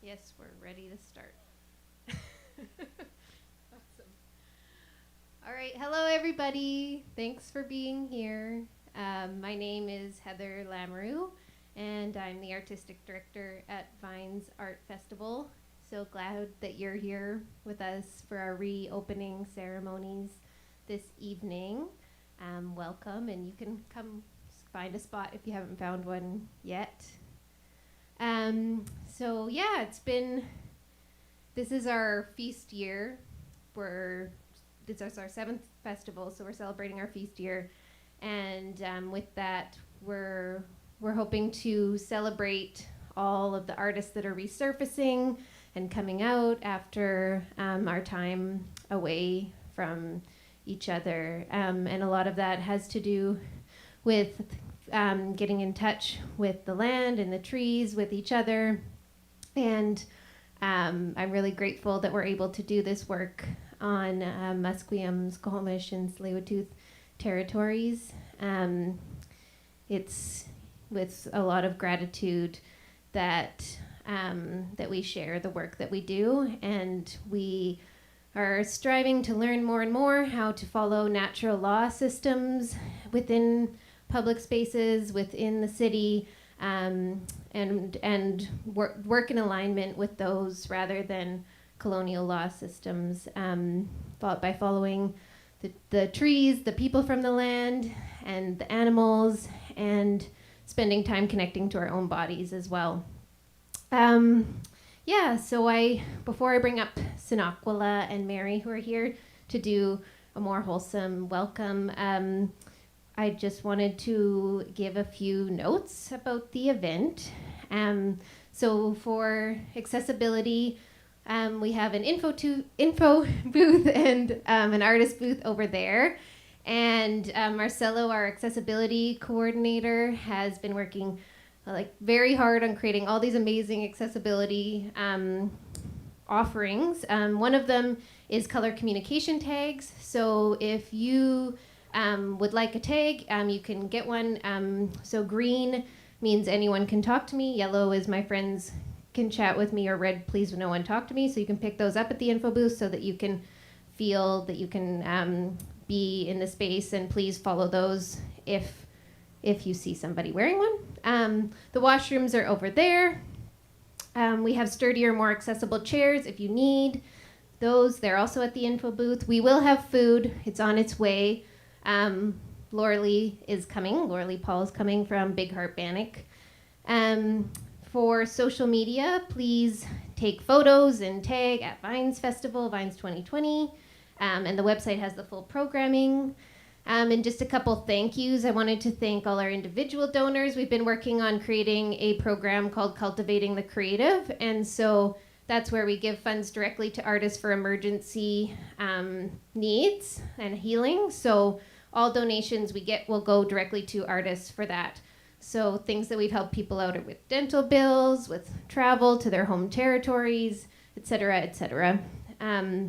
Yes, we're ready to start. Awesome. All right. Hello, everybody. Thanks for being here. My name is Heather Lameroo, and I'm the artistic director at Vines Art Festival. So glad that you're here with us for our reopening ceremonies this evening. Welcome, and you can come find a spot if you haven't found one yet. So yeah, this is our feast year. This is our 7th festival, so we're celebrating our feast year. And with that, we're hoping to celebrate all of the artists that are resurfacing and coming out after our time away from each other. And a lot of that has to do with getting in touch with the land and the trees, with each other. And I'm really grateful that we're able to do this work on Musqueam, Squamish, and Tsleil-Waututh territories. It's with a lot of gratitude that we share the work that we do, and we are striving to learn more and more how to follow natural law systems within public spaces within the city, and work in alignment with those rather than colonial law systems, by following the trees, the people from the land, and the animals, and spending time connecting to our own bodies as well. So before I bring up Sinakwala and Mary, who are here to do a more wholesome welcome, I just wanted to give a few notes about the event. So for accessibility, we have an info booth and an artist booth over there. And Marcelo, our accessibility coordinator, has been working very hard on creating all these amazing accessibility offerings. One of them is color communication tags. So if you would like a tag, you can get one. So green means anyone can talk to me. Yellow is my friends can chat with me, or red, please no one talk to me. So you can pick those up at the info booth so that you can feel that you can be in the space, and please follow those if you see somebody wearing one. The washrooms are over there. We have sturdier, more accessible chairs if you need those. They're also at the info booth. We will have food. It's on its way. Laura Lee Paul is coming from Big Heart Bannock. For social media, please take photos and tag at Vines Festival, Vines 2020. And the website has the full programming. And just a couple thank yous. I wanted to thank all our individual donors. We've been working on creating a program called Cultivating the Creative. And so that's where we give funds directly to artists for emergency needs and healing. So all donations we get will go directly to artists for that. So things that we've helped people out with dental bills, with travel to their home territories, et cetera, et cetera.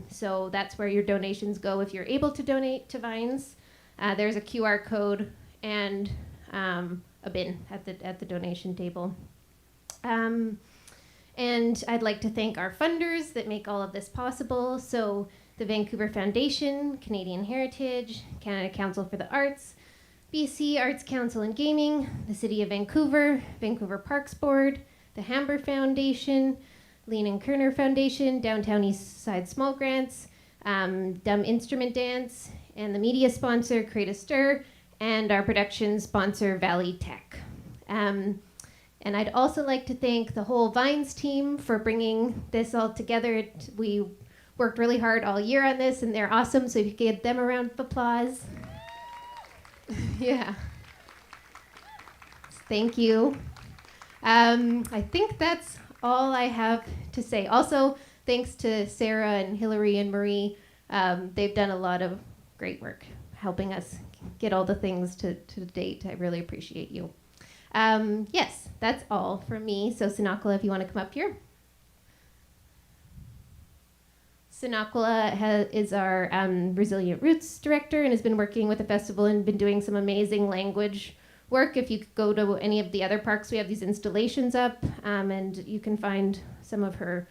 So that's where your donations go if you're able to donate to Vines. There's a QR code and a bin at the donation table. And I'd like to thank our funders that make all of this possible. So the Vancouver Foundation, Canadian Heritage, Canada Council for the Arts, BC Arts Council and Gaming, the City of Vancouver, Vancouver Parks Board, the Hamber Foundation, Lean and Kerner Foundation, Downtown East Side Small Grants, Dumb Instrument Dance, and the media sponsor, Create a Stir, and our production sponsor, Valley Tech. And I'd also like to thank the whole Vines team for bringing this all together. We worked really hard all year on this, and they're awesome, so if you could give them a round of applause. Yeah. Thank you. I think that's all I have to say. Also, thanks to Sarah and Hillary and Marie. They've done a lot of great work helping us get all the things to date. I really appreciate you. Yes, that's all from me. So Sinakwala, if you want to come up here. Sinakwala is our Resilient Roots director and has been working with the festival and been doing some amazing language work. If you go to any of the other parks, we have these installations up, and you can find some of her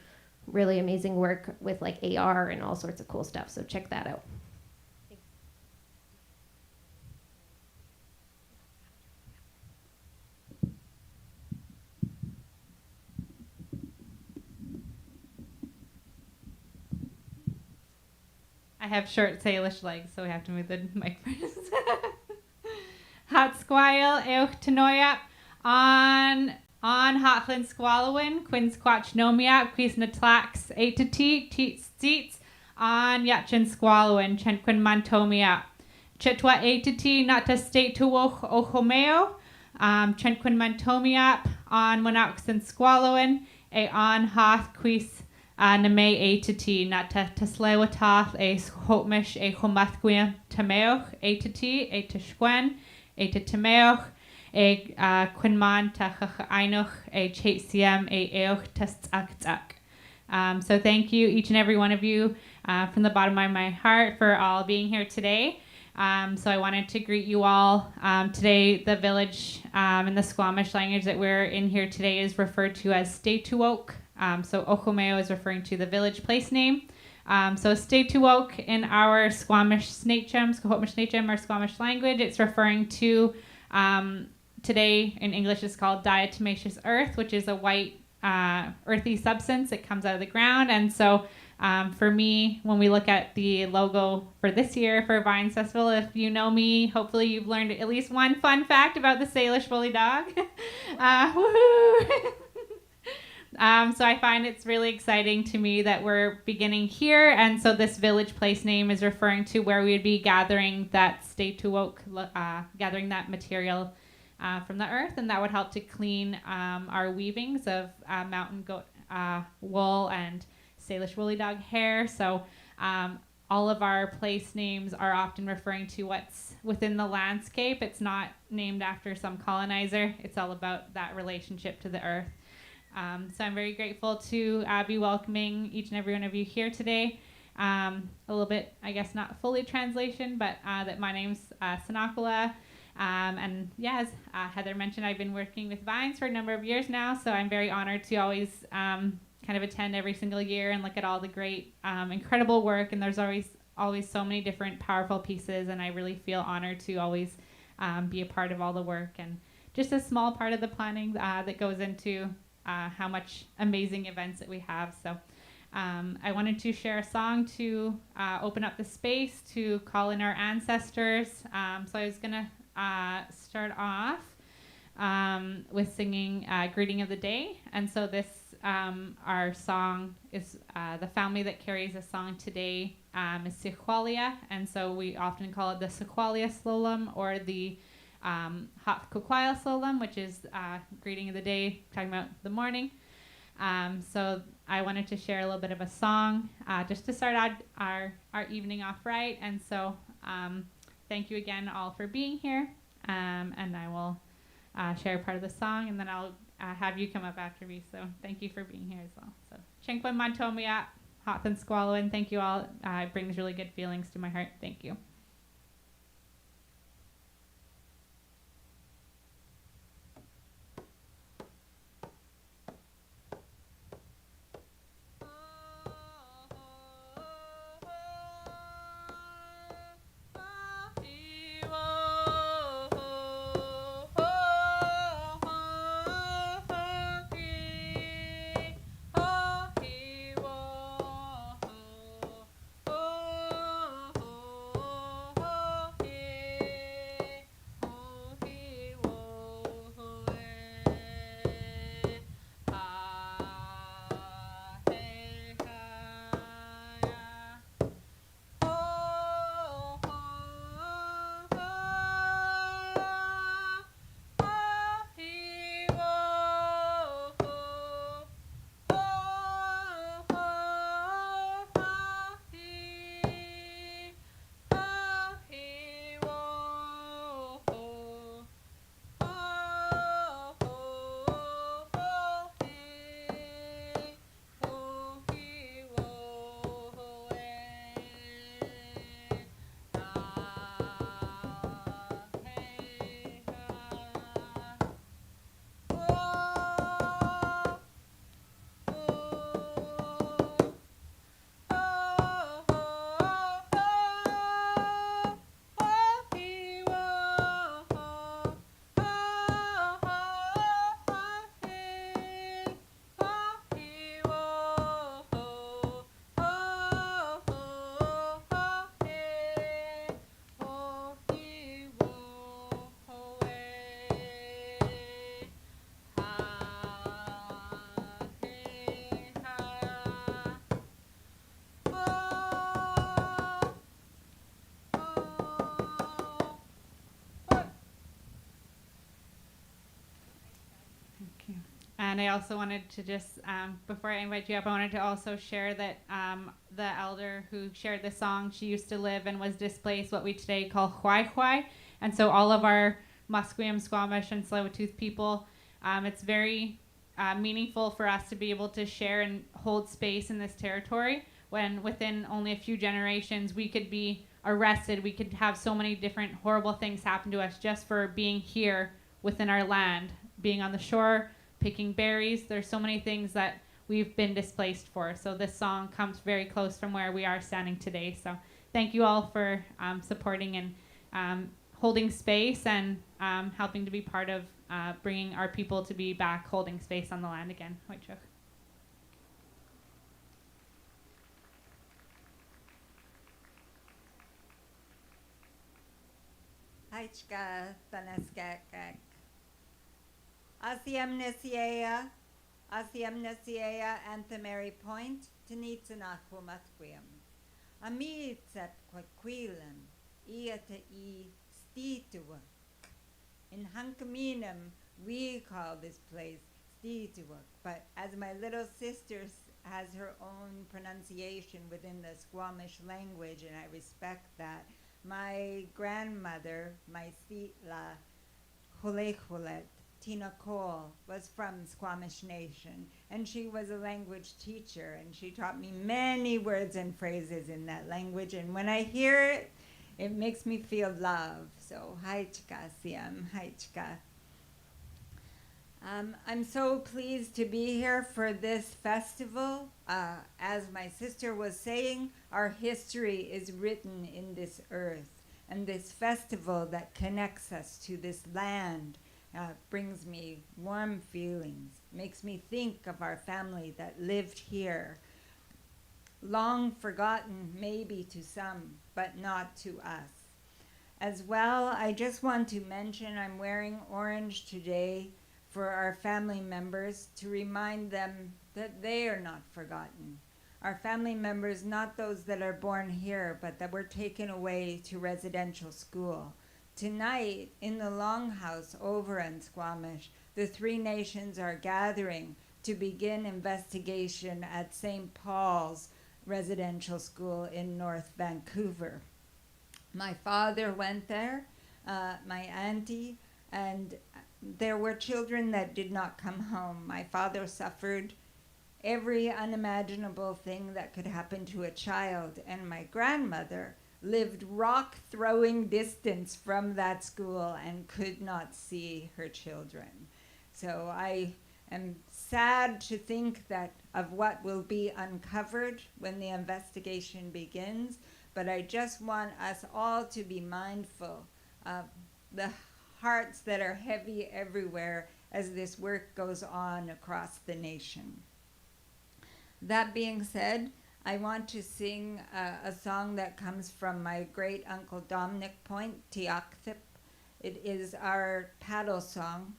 really amazing work with like AR and all sorts of cool stuff. So check that out. I have short Salish legs, so we have to move the mic first. Hat squile euch tenoyap on Hotlin squalowin, quins quach nomiap, quis natlax atati, teats on yachin squalowin, chenquin mantomiap. Chitwa atati nata state to ochomeo, chenquin mantomiap on monaxin squalowin, on hath quis name atati nata taslewatath a hotmish a homathquia tameoch atati a tishquen a tameoch a quinman ta einoch a chatcm a eoch tastaktak. So thank you, each and every one of you, from the bottom of my heart, for all being here today. So I wanted to greet you all. Today, the village in the Squamish language that we're in here today is referred to as Stay-to-Woke. So Ochomeo is referring to the village place name. So Stay-to-Woke in our Squamish Snatchem, Squamish Snatchem, or Squamish language, it's referring to, today in English is called diatomaceous earth, which is a white earthy substance that comes out of the ground. And so for me, when we look at the logo for this year for Vines Festival, if you know me, hopefully you've learned at least one fun fact about the Salish woolly dog. Woohoo! So I find it's really exciting to me that we're beginning here. And so this village place name is referring to where we would be gathering that Stay-to-Woke, gathering that material from the earth. And that would help to clean our weavings of mountain goat wool and Salish woolly dog hair. So all of our place names are often referring to what's within the landscape. It's not named after some colonizer. It's all about that relationship to the earth. So I'm very grateful to be welcoming each and every one of you here today. A little bit, I guess, not fully translation, but that my name's Sanakula. And yeah, as Heather mentioned, I've been working with Vines for a number of years now, so I'm very honored to always kind of attend every single year and look at all the great, incredible work. And there's always so many different powerful pieces, and I really feel honored to always be a part of all the work and just a small part of the planning that goes into how much amazing events that we have. So I wanted to share a song to open up the space to call in our ancestors. So I was going to start off with singing Greeting of the Day. And so this, our song is the family that carries the song today is Sequalia. And so we often call it the Sequalia Slolum or the Hot Kwiigay Slolum, which is Greeting of the Day, talking about the morning. So I wanted to share a little bit of a song just to start out our evening off right. And so thank you again all for being here. And I will share part of the song, and then I'll have you come up after me. So thank you for being here as well. So Chenkwan Mantomia, Hot and Squallowin, thank you all. It brings really good feelings to my heart. Thank you. And I also wanted to just, before I invite you up, I wanted to also share that the elder who shared the song, she used to live and was displaced, what we today call Kwiigay. And so all of our Musqueam, Squamish, and Tsleil-Waututh people, it's very meaningful for us to be able to share and hold space in this territory when within only a few generations we could be arrested, we could have so many different horrible things happen to us just for being here within our land, being on the shore, picking berries. There's so many things that we've been displaced for. So this song comes very close from where we are standing today. So thank you all for supporting and holding space and helping to be part of bringing our people to be back holding space on the land again. Waichuk. Haichka Tanaskakak. Asiamnesiea Anthemary Point, Tanitsanakwa Matquiam. Amitsat Quaquilam, Iata E Stitua. In Hunkaminum, we call this place Stitua, but as my little sister has her own pronunciation within the Squamish language, and I respect that, my grandmother, my Sitla Hulehulet, Tina Cole, was from Squamish Nation, and she was a language teacher, and she taught me many words and phrases in that language, and when I hear it, it makes me feel love. So, Haichka Siam, Haichka. I'm so pleased to be here for this festival. As my sister was saying, our history is written in this earth, and this festival that connects us to this land brings me warm feelings, makes me think of our family that lived here, long forgotten maybe to some, but not to us. As well, I just want to mention I'm wearing orange today for our family members to remind them that they are not forgotten. Our family members, not those that are born here, but that were taken away to residential school. Tonight, in the Longhouse over in Squamish, the Three Nations are gathering to begin investigation at St. Paul's residential school in North Vancouver. My father went there, my auntie, and there were children that did not come home. My father suffered every unimaginable thing that could happen to a child, and my grandmother lived rock-throwing distance from that school and could not see her children. So I am sad to think that of what will be uncovered when the investigation begins, but I just want us all to be mindful of the hearts that are heavy everywhere as this work goes on across the nation. That being said, I want to sing a song that comes from my great uncle Dominic Point, Tiakthip. It is our paddle song.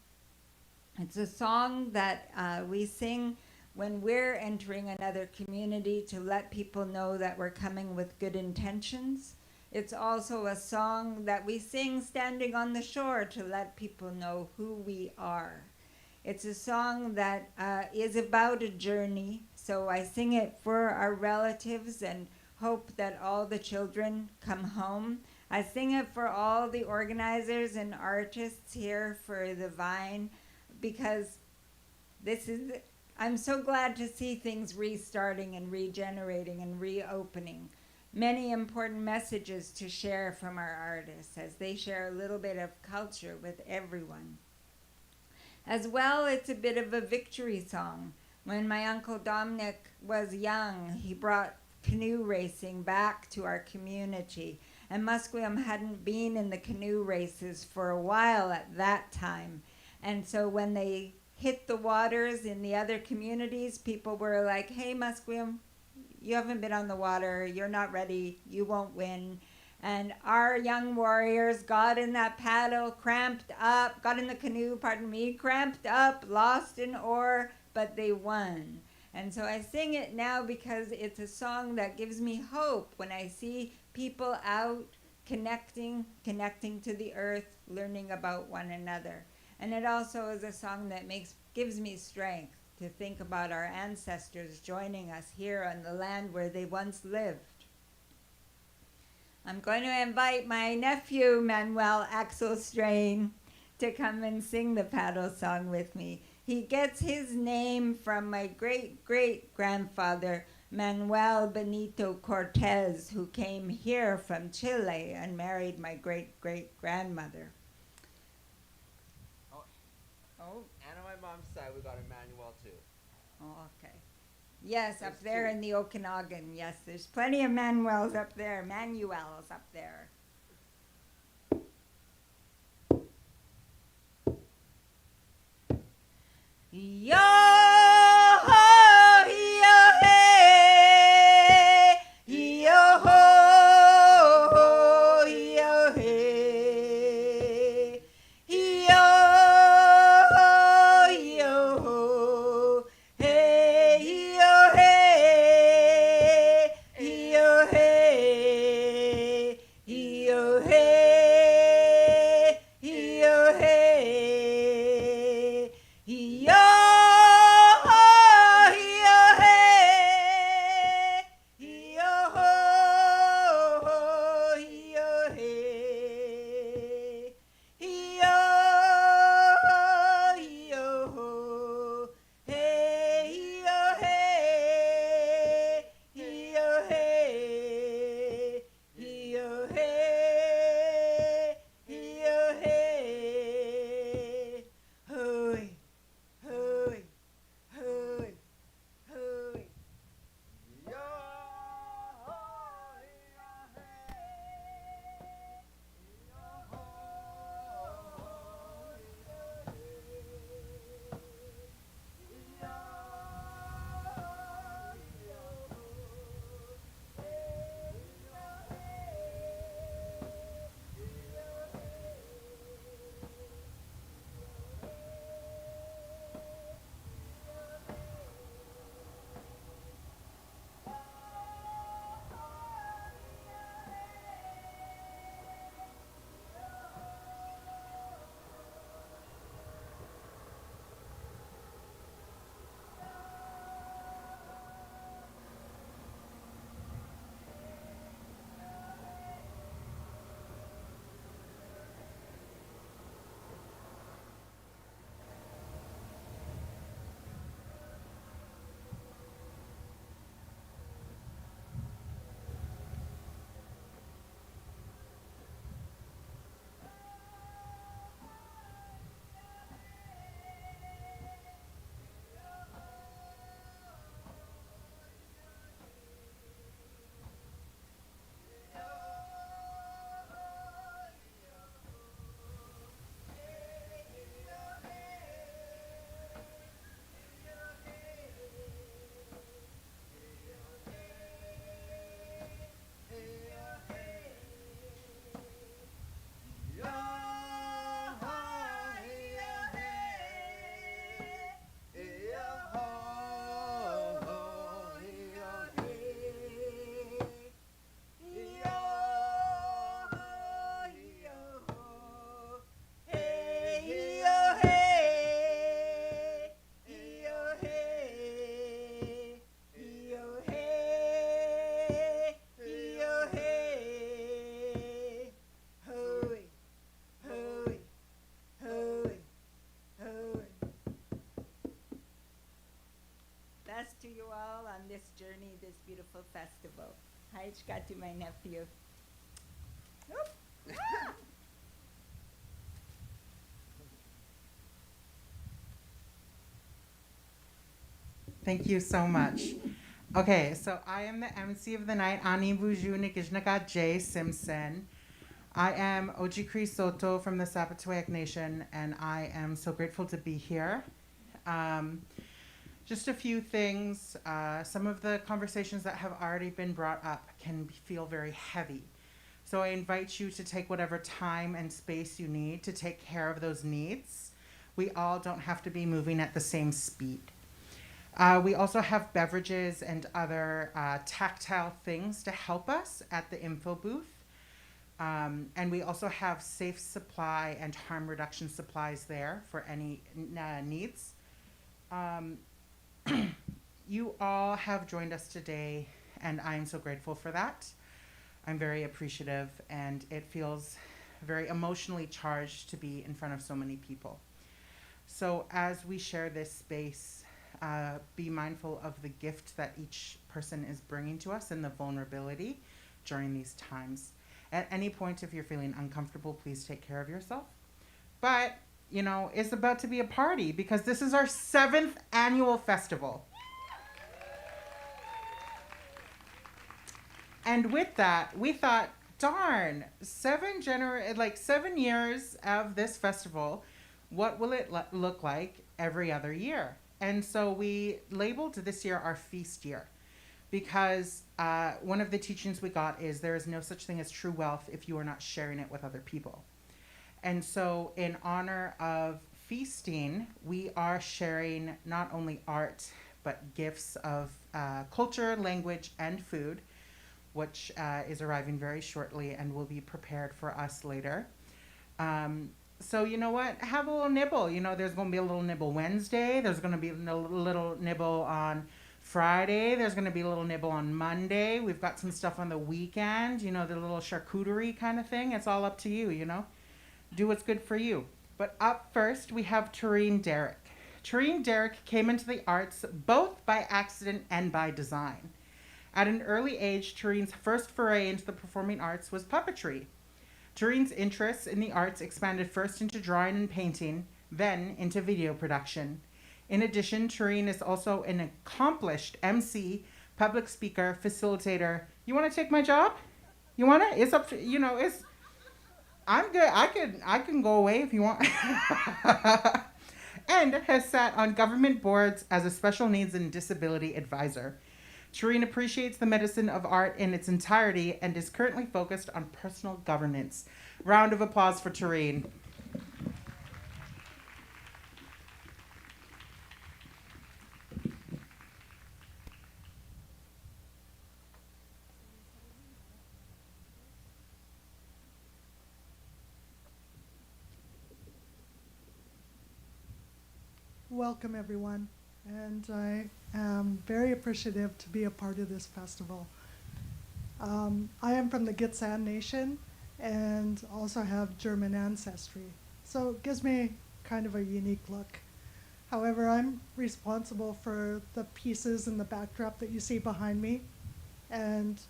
It's a song that we sing when we're entering another community to let people know that we're coming with good intentions. It's also a song that we sing standing on the shore to let people know who we are. It's a song that is about a journey, so I sing it for our relatives and hope that all the children come home. I sing it for all the organizers and artists here for the Vine, because I'm so glad to see things restarting and regenerating and reopening. Many important messages to share from our artists as they share a little bit of culture with everyone. As well, it's a bit of a victory song. When my Uncle Dominic was young, he brought canoe racing back to our community. And Musqueam hadn't been in the canoe races for a while at that time. And so when they hit the waters in the other communities, people were like, hey, Musqueam, you haven't been on the water, you're not ready, you won't win. And our young warriors got in that paddle, cramped up, got in the canoe, cramped up, lost an oar, but they won. And so I sing it now because it's a song that gives me hope when I see people out connecting to the earth, learning about one another. And it also is a song that gives me strength to think about our ancestors joining us here on the land where they once lived. I'm going to invite my nephew, Manuel Axel Strain, to come and sing the paddle song with me. He gets his name from my great-great-grandfather, Manuel Benito Cortez, who came here from Chile and married my great-great-grandmother. Oh, and on my mom's side, we got Emmanuel too. Oh, okay. Yes, There's up there two. in the Okanagan. Yes, there's plenty of Manuels up there. Manuels up there. Yo ho, yo hey, yo ho, yo hey, yo ho, yo ho, hey, yo hey, yo hey, yo hey, yo hey. Yo ho, yo hey, yo ho, yo hey, yo ho, hey, yo hey, yo hey, yo hey, yo hey, hoy. Hooey, hooey, hooey. Yo, To you all on this journey, this beautiful festival. Hi, to my nephew. Oop. Ah. Thank you so much. Okay, so I am the MC of the night, Ani Buju Nikijnagat J. Simpson. I am Ojikri Soto from the Sapatuac Nation, and I am so grateful to be here. Just a few things. Some of the conversations that have already been brought up can feel very heavy. So I invite you to take whatever time and space you need to take care of those needs. We all don't have to be moving at the same speed. We also have beverages and other tactile things to help us at the info booth. And we also have safe supply and harm reduction supplies there for any needs. You all have joined us today, and I am so grateful for that. I'm very appreciative, and it feels very emotionally charged to be in front of so many people. So as we share this space, be mindful of the gift that each person is bringing to us and the vulnerability during these times. At any point, if you're feeling uncomfortable, please take care of yourself. But, you know, it's about to be a party because this is our 7th annual festival. And with that, we thought, darn, 7 years of this festival, what will it look like every other year? And so we labeled this year our feast year because one of the teachings we got is there is no such thing as true wealth if you are not sharing it with other people. And so in honor of feasting, we are sharing not only art, but gifts of culture, language, and food, which is arriving very shortly and will be prepared for us later. So you know what? Have a little nibble. You know, there's going to be a little nibble Wednesday. There's going to be a little nibble on Friday. There's going to be a little nibble on Monday. We've got some stuff on the weekend, you know, the little charcuterie kind of thing. It's all up to you, you know. Do what's good for you. But up first, we have Terreane Derrick. Terreane Derrick came into the arts both by accident and by design. At an early age, Terreane's first foray into the performing arts was puppetry. Terreane's interests in the arts expanded first into drawing and painting, then into video production. In addition, Terreane is also an accomplished MC, public speaker, facilitator. You want to take my job? You want to? It's up to, you know, it's, I'm good. I can go away if you want. And has sat on government boards as a special needs and disability advisor. Terreane appreciates the medicine of art in its entirety and is currently focused on personal governance. Round of applause for Terreane. Welcome, everyone, and I am very appreciative to be a part of this festival. I am from the Gitxsan Nation and also have German ancestry, so it gives me kind of a unique look. However, I'm responsible for the pieces and the backdrop that you see behind me, and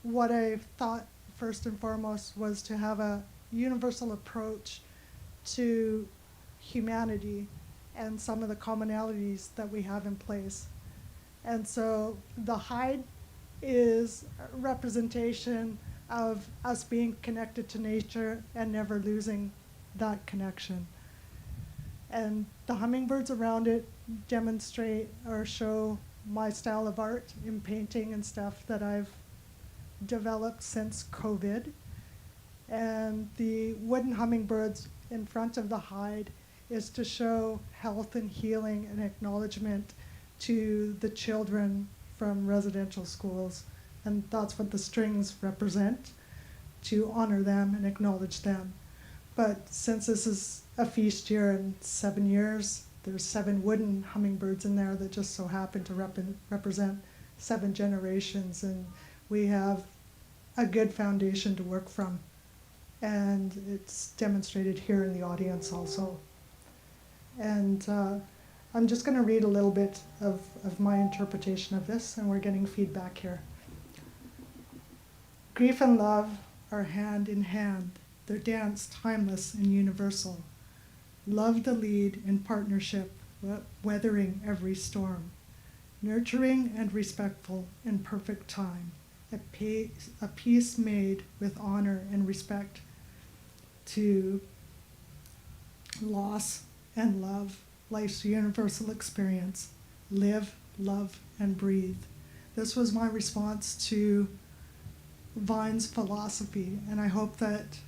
what I thought first and foremost was to have a universal approach to humanity and some of the commonalities that we have in place. And so the hide is a representation of us being connected to nature and never losing that connection. And the hummingbirds around it demonstrate or show my style of art in painting and stuff that I've developed since COVID. And the wooden hummingbirds in front of the hide is to show health and healing and acknowledgement to the children from residential schools. And that's what the strings represent, to honor them and acknowledge them. But since this is a feast year in 7 years, there's 7 wooden hummingbirds in there that just so happen to represent 7 generations. And we have a good foundation to work from. And it's demonstrated here in the audience also. And I'm just going to read a little bit of my interpretation of this, and we're getting feedback here. Grief and love are hand in hand, their dance timeless and universal. Love the lead in partnership, weathering every storm. Nurturing and respectful in perfect time, a peace made with honor and respect to loss and love, life's universal experience. Live, love, and breathe. This was my response to Vine's philosophy, and I hope that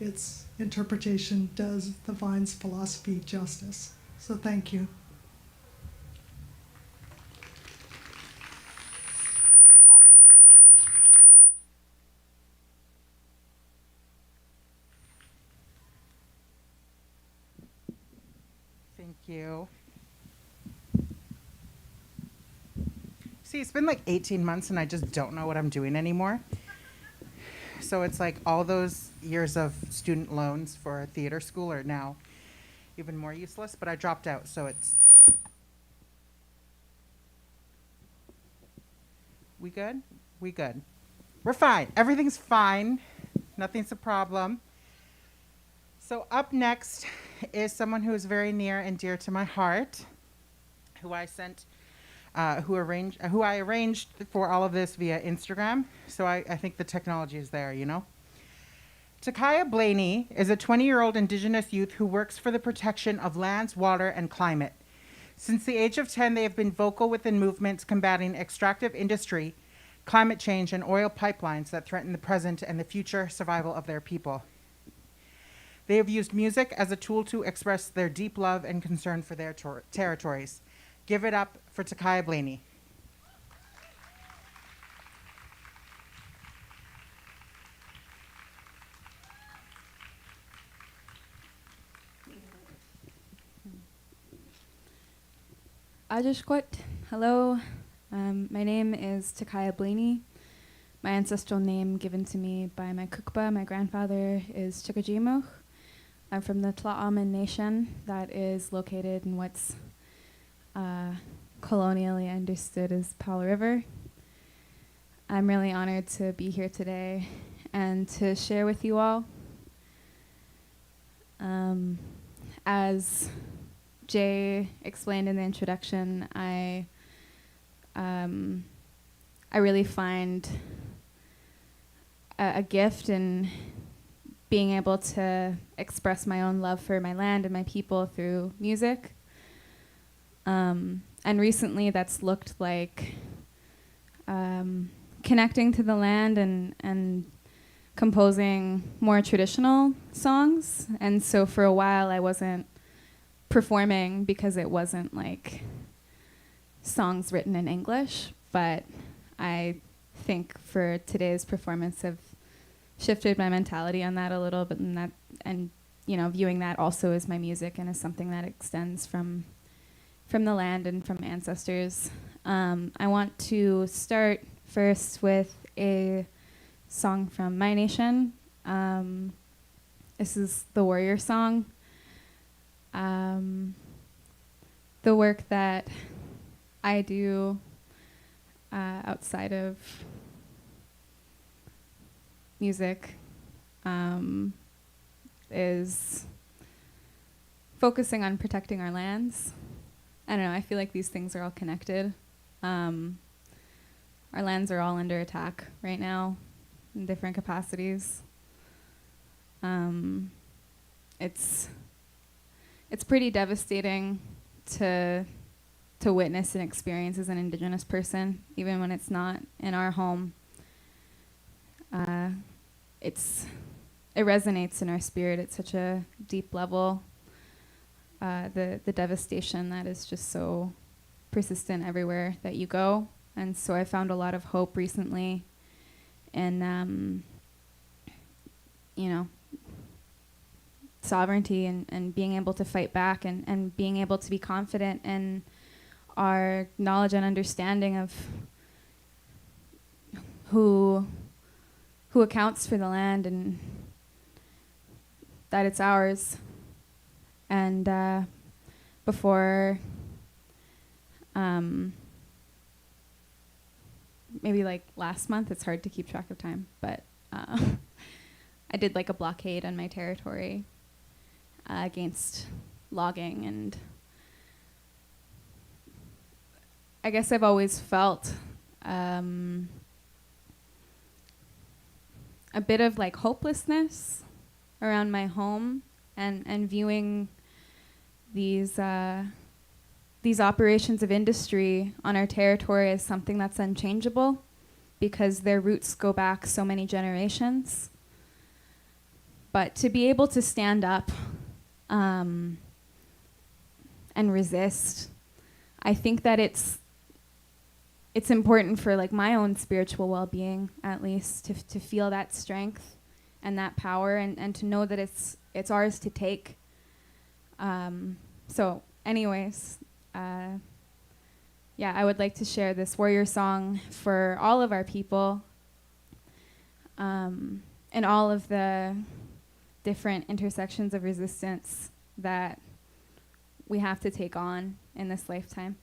its interpretation does the Vine's philosophy justice. So thank you. you. See, it's been like 18 months and I just don't know what I'm doing anymore. So it's like all those years of student loans for theater school are now even more useless, but I dropped out, so it's... We good? We good. We're fine. Everything's fine. Nothing's a problem. So up next is someone who is very near and dear to my heart, who I arranged for all of this via Instagram. So I think the technology is there, you know. Blaney is a 20-year-old Indigenous youth who works for the protection of lands, water, and climate. Since the age of 10, they have been vocal within movements combating extractive industry, climate change, and oil pipelines that threaten the present and the future survival of their people. They have used music as a tool to express their deep love and concern for their territories. Give it up for Blaney. Ajishkwat, hello. My name is Takaya Blaney. My ancestral name given to me by my Kukpa, my grandfather, is Chikajimuch. I'm from the Tla'amin Nation that is located in what's colonially understood as Powell River. I'm really honored to be here today and to share with you all. As Jay explained in the introduction, I really find a gift in being able to express my own love for my land and my people through music. And recently that's looked like connecting to the land and composing more traditional songs. And so for a while I wasn't performing because it wasn't like songs written in English, but I think for today's performance have shifted my mentality on that a little bit, and you know, viewing that also as my music and as something that extends from the land and from ancestors. I want to start first with a song from my nation. This is the Warrior Song. The work that I do outside of music is focusing on protecting our lands. I don't know, I feel like these things are all connected. Our lands are all under attack right now in different capacities. It's pretty devastating to witness and experience as an Indigenous person, even when it's not in our home. It resonates in our spirit at such a deep level. The devastation that is just so persistent everywhere that you go. And so I found a lot of hope recently in, you know, sovereignty and being able to fight back and being able to be confident in our knowledge and understanding of who accounts for the land and that it's ours. And before maybe like last month, it's hard to keep track of time, but I did like a blockade on my territory against logging, and I guess I've always felt a bit of like hopelessness around my home and viewing these operations of industry on our territory as something that's unchangeable because their roots go back so many generations. But to be able to stand up and resist, I think that it's important for like my own spiritual well-being, at least, to feel that strength and that power and to know that it's ours to take. So anyways, yeah, I would like to share this warrior song for all of our people, and all of the different intersections of resistance that we have to take on in this lifetime.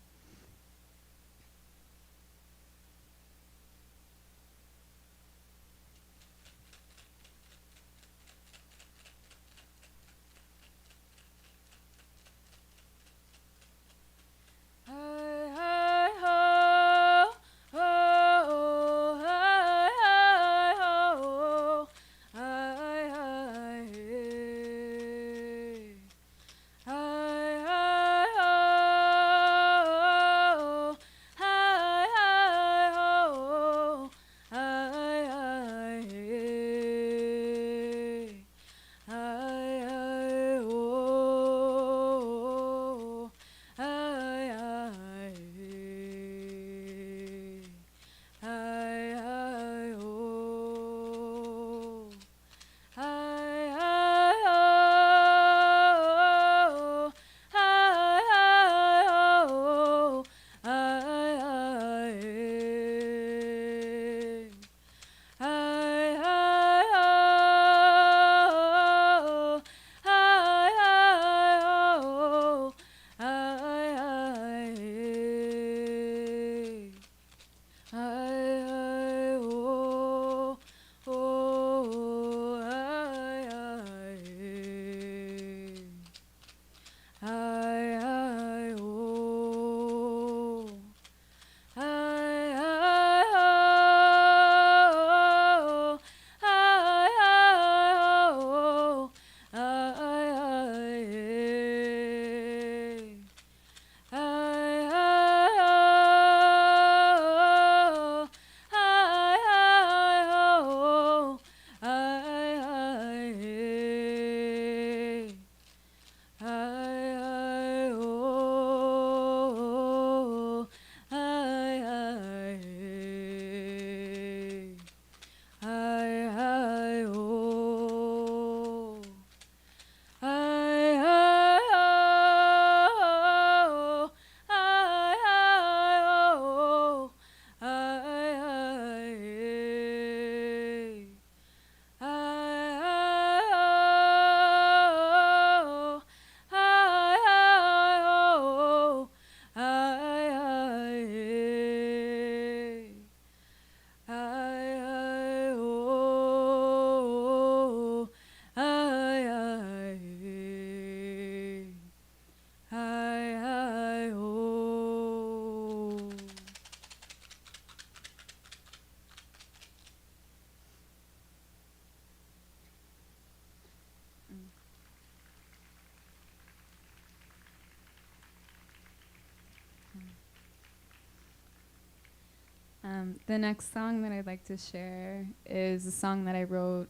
The next song that I'd like to share is a song that I wrote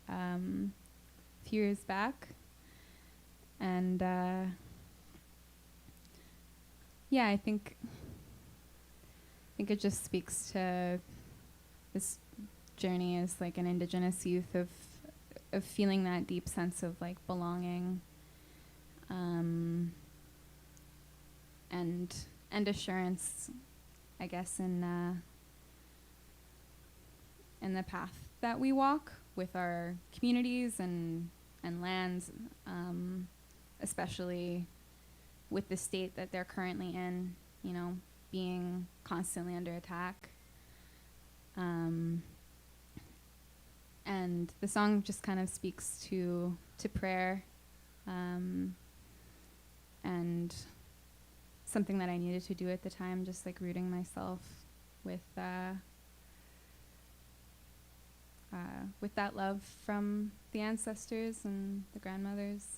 a few years back. And yeah, I think it just speaks to this journey as like an Indigenous youth of feeling that deep sense of like belonging, and assurance, I guess, in the path that we walk with our communities and lands, especially with the state that they're currently in, you know, being constantly under attack. And the song just kind of speaks to prayer, and something that I needed to do at the time, just like rooting myself with that love from the ancestors and the grandmothers.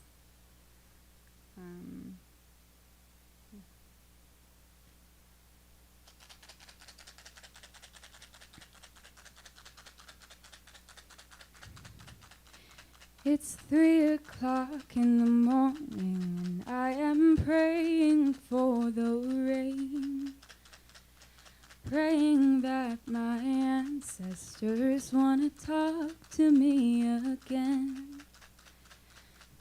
It's 3 o'clock in the morning and I am praying for the rain, praying that my ancestors want to talk to me again,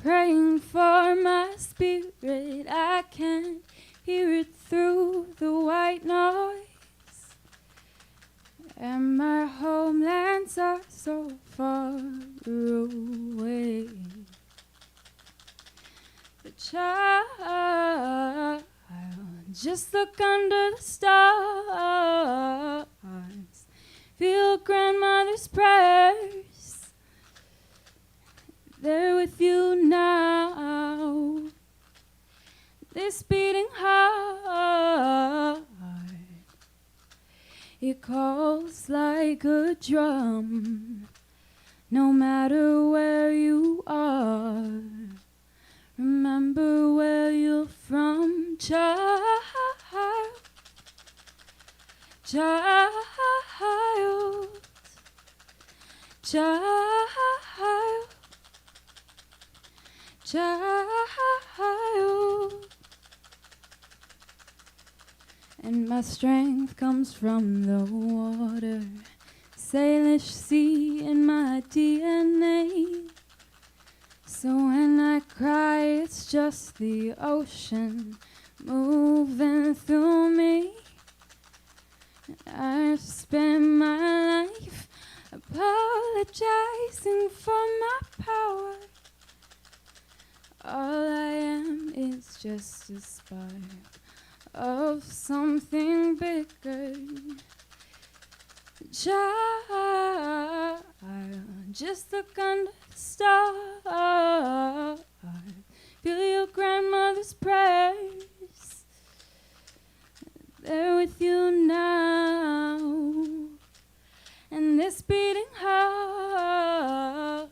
praying for my spirit. I can't hear it through the white noise, and my homelands are so far away. The child just look under the stars, feel grandmother's prayers. They're with you now. This beating heart, it calls like a drum. No matter where you are, remember where you're from, child. Child, child, child. And my strength comes from the water, Salish sea in my DNA. So when I cry, it's just the ocean moving through me. I've spent my life apologizing for my power. All I am is just a spark of something bigger. Child, just look under the stars, feel your grandmother's prayers. They're with you now. And this beating heart,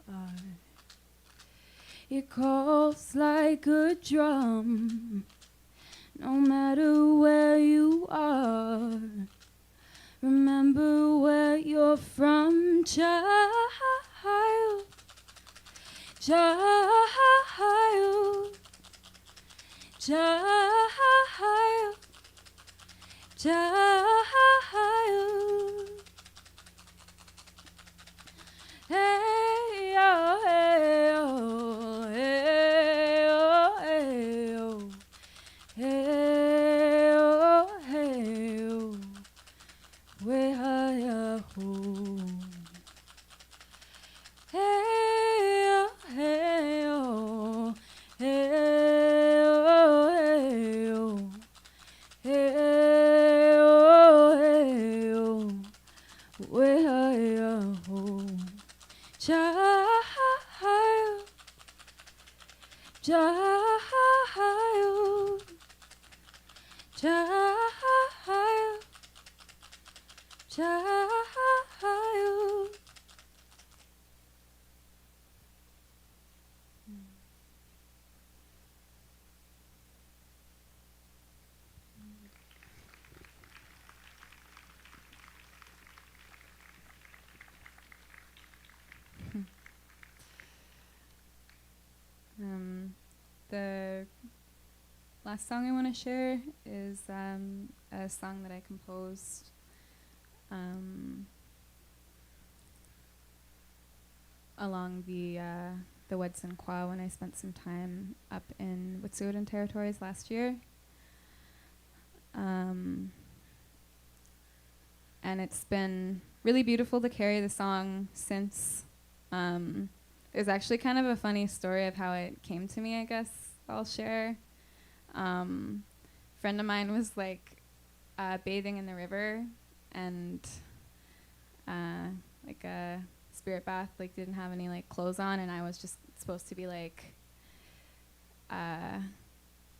it calls like a drum. No matter where you are, remember where you're from, child. Child, child, child. Hey, oh, hey, oh, hey, oh, hey, oh. Hey, oh, hey, oh. Where are you? Hey, oh, hey, oh. Hey, oh, hey, oh. Hey, oh, hey, oh. Where are you? Child, child, child, child. The last song I want to share is a song that I composed along the Wedson Kwa when I spent some time up in Wet'suwet'en territories last year. And it's been really beautiful to carry the song since. There's actually kind of a funny story of how it came to me, I guess I'll share. Friend of mine was like bathing in the river, and like a spirit bath, like didn't have any like clothes on, and I was just supposed to be like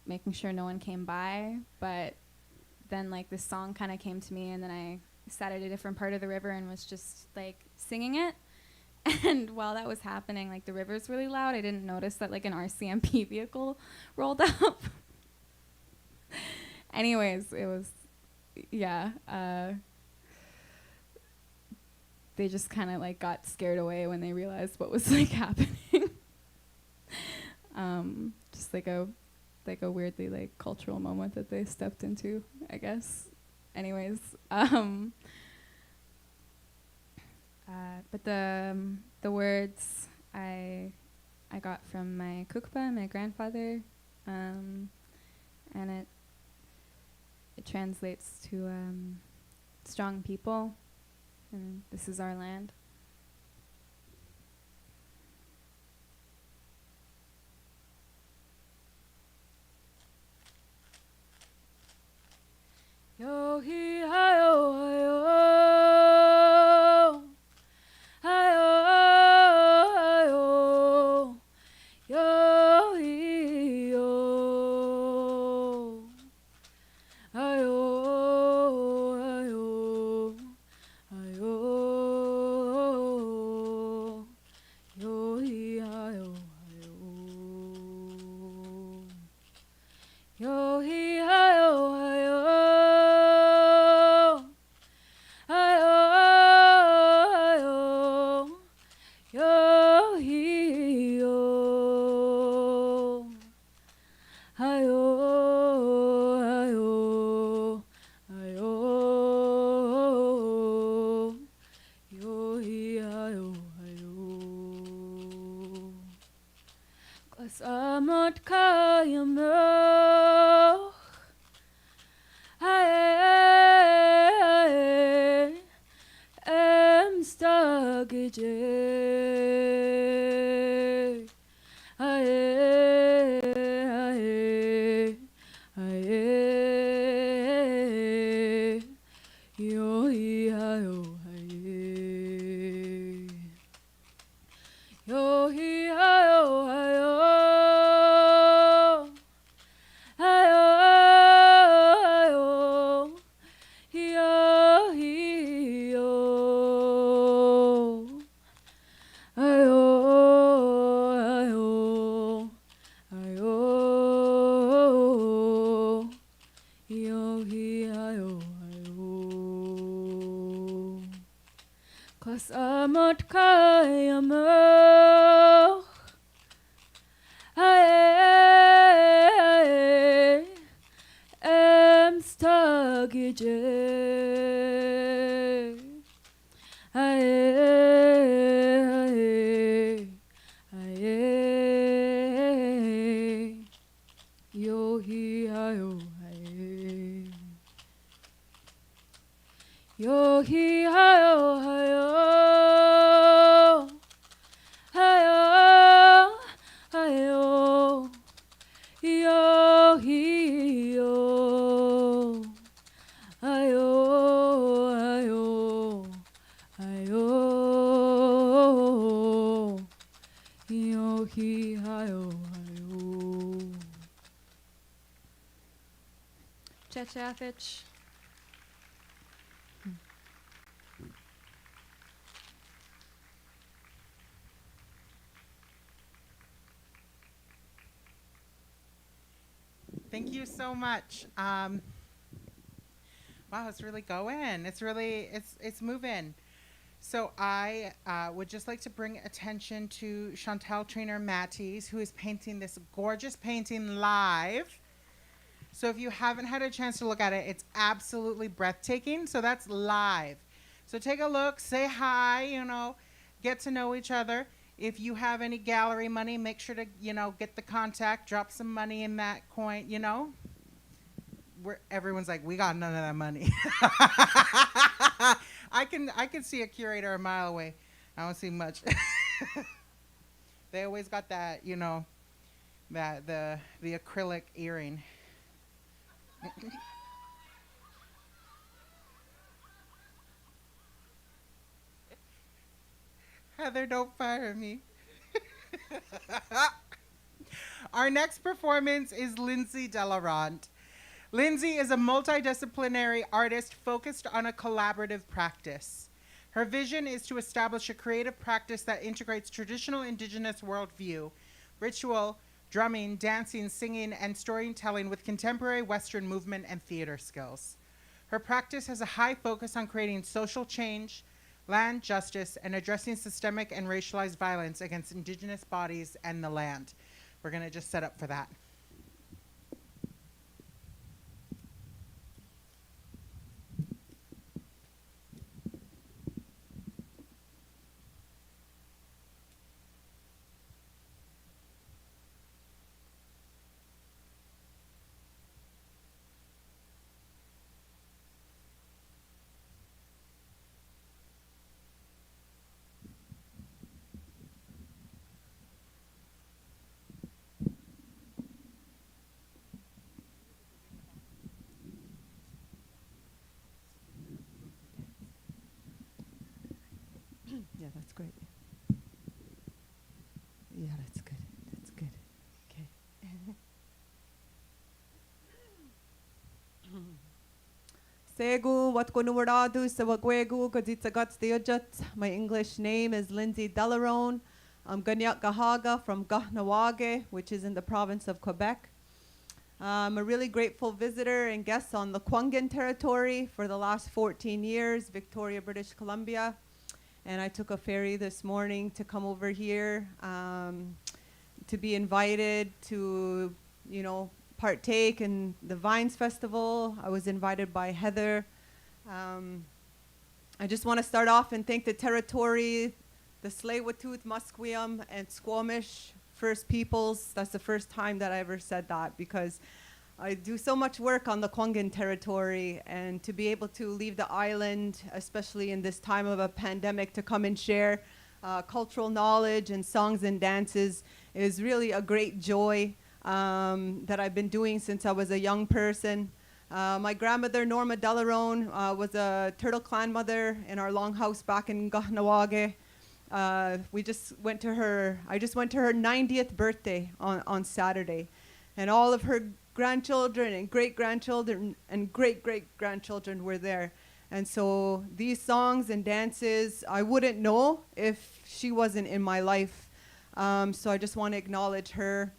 making sure no one came by. But then like this song kind of came to me, and then I sat at a different part of the river and was just like singing it. And while that was happening, like the river's really loud. I didn't notice that like an RCMP vehicle rolled up. Anyways, it was, yeah. They just kind of like got scared away when they realized what was like happening. Just like a weirdly like cultural moment that they stepped into, I guess. Anyways, but the words I I got from my kukpa, my grandfather, and it translates to strong people, and this is our land. Yo hi hi-yo, hi-yo, hi-yo, hi-yo, yo hi-yo, hi-yo, hi-yo, hi-yo, yo hi-hi-yo, hi-yo, yo hi-hi-yo, hi-yo. Amot kayamok, aye, em stagije, aye, aye, aye, yo hi-yo, aye, yo hi-yo, aye. Cause amot kayamok, aye, em stagije, aye, aye, aye, yo hi-yo, aye, yo hi-yo, aye. Chachafich. Thank you so much. Wow, it's really going. It's moving. So I would just like to bring attention to Chantelle Trainor-Matties, who is painting this gorgeous painting live. So if you haven't had a chance to look at it, it's absolutely breathtaking. So that's live. So take a look, say hi, get to know each other. If you have any gallery money, make sure to, get the contact, drop some money in that coin, everyone's like, we got none of that money. I can see a curator a mile away. I don't see much. They always got that, that the acrylic earring. Heather, don't fire me. Our next performance is Lindsay Delaronde. Lindsay is a multidisciplinary artist focused on a collaborative practice. Her vision is to establish a creative practice that integrates traditional Indigenous worldview, ritual, drumming, dancing, singing, and storytelling with contemporary Western movement and theater skills. Her practice has a high focus on creating social change, land justice, and addressing systemic and racialized violence against Indigenous bodies and the land. We're going to just set up for that. Yeah, that's great. Yeah, that's good. That's good. Okay. Segu wat konuwaradu sa wagwegu kaditsagats diojat. My English name is Lindsay Dalarone. I'm Ganyak Gahaga from Gahnawage, which is in the province of Quebec. I'm a really grateful visitor and guest on the Kwiigay territory for the last 14 years, Victoria, British Columbia. And I took a ferry this morning to come over here to be invited to, partake in the Vines Festival. I was invited by Heather. I just want to start off and thank the territory, the Tsleil-Waututh, Musqueam, and Squamish First Peoples. That's the first time that I ever said that, because I do so much work on the Kwiigay territory, and to be able to leave the island, especially in this time of a pandemic, to come and share cultural knowledge and songs and dances is really a great joy that I've been doing since I was a young person. My grandmother, Norma Delaronde, was a Turtle Clan mother in our longhouse back in Gahnawage. I just went to her 90th birthday on Saturday, and all of her grandchildren and great-grandchildren and great-great-grandchildren were there. And so these songs and dances, I wouldn't know if she wasn't in my life. So I just want to acknowledge her.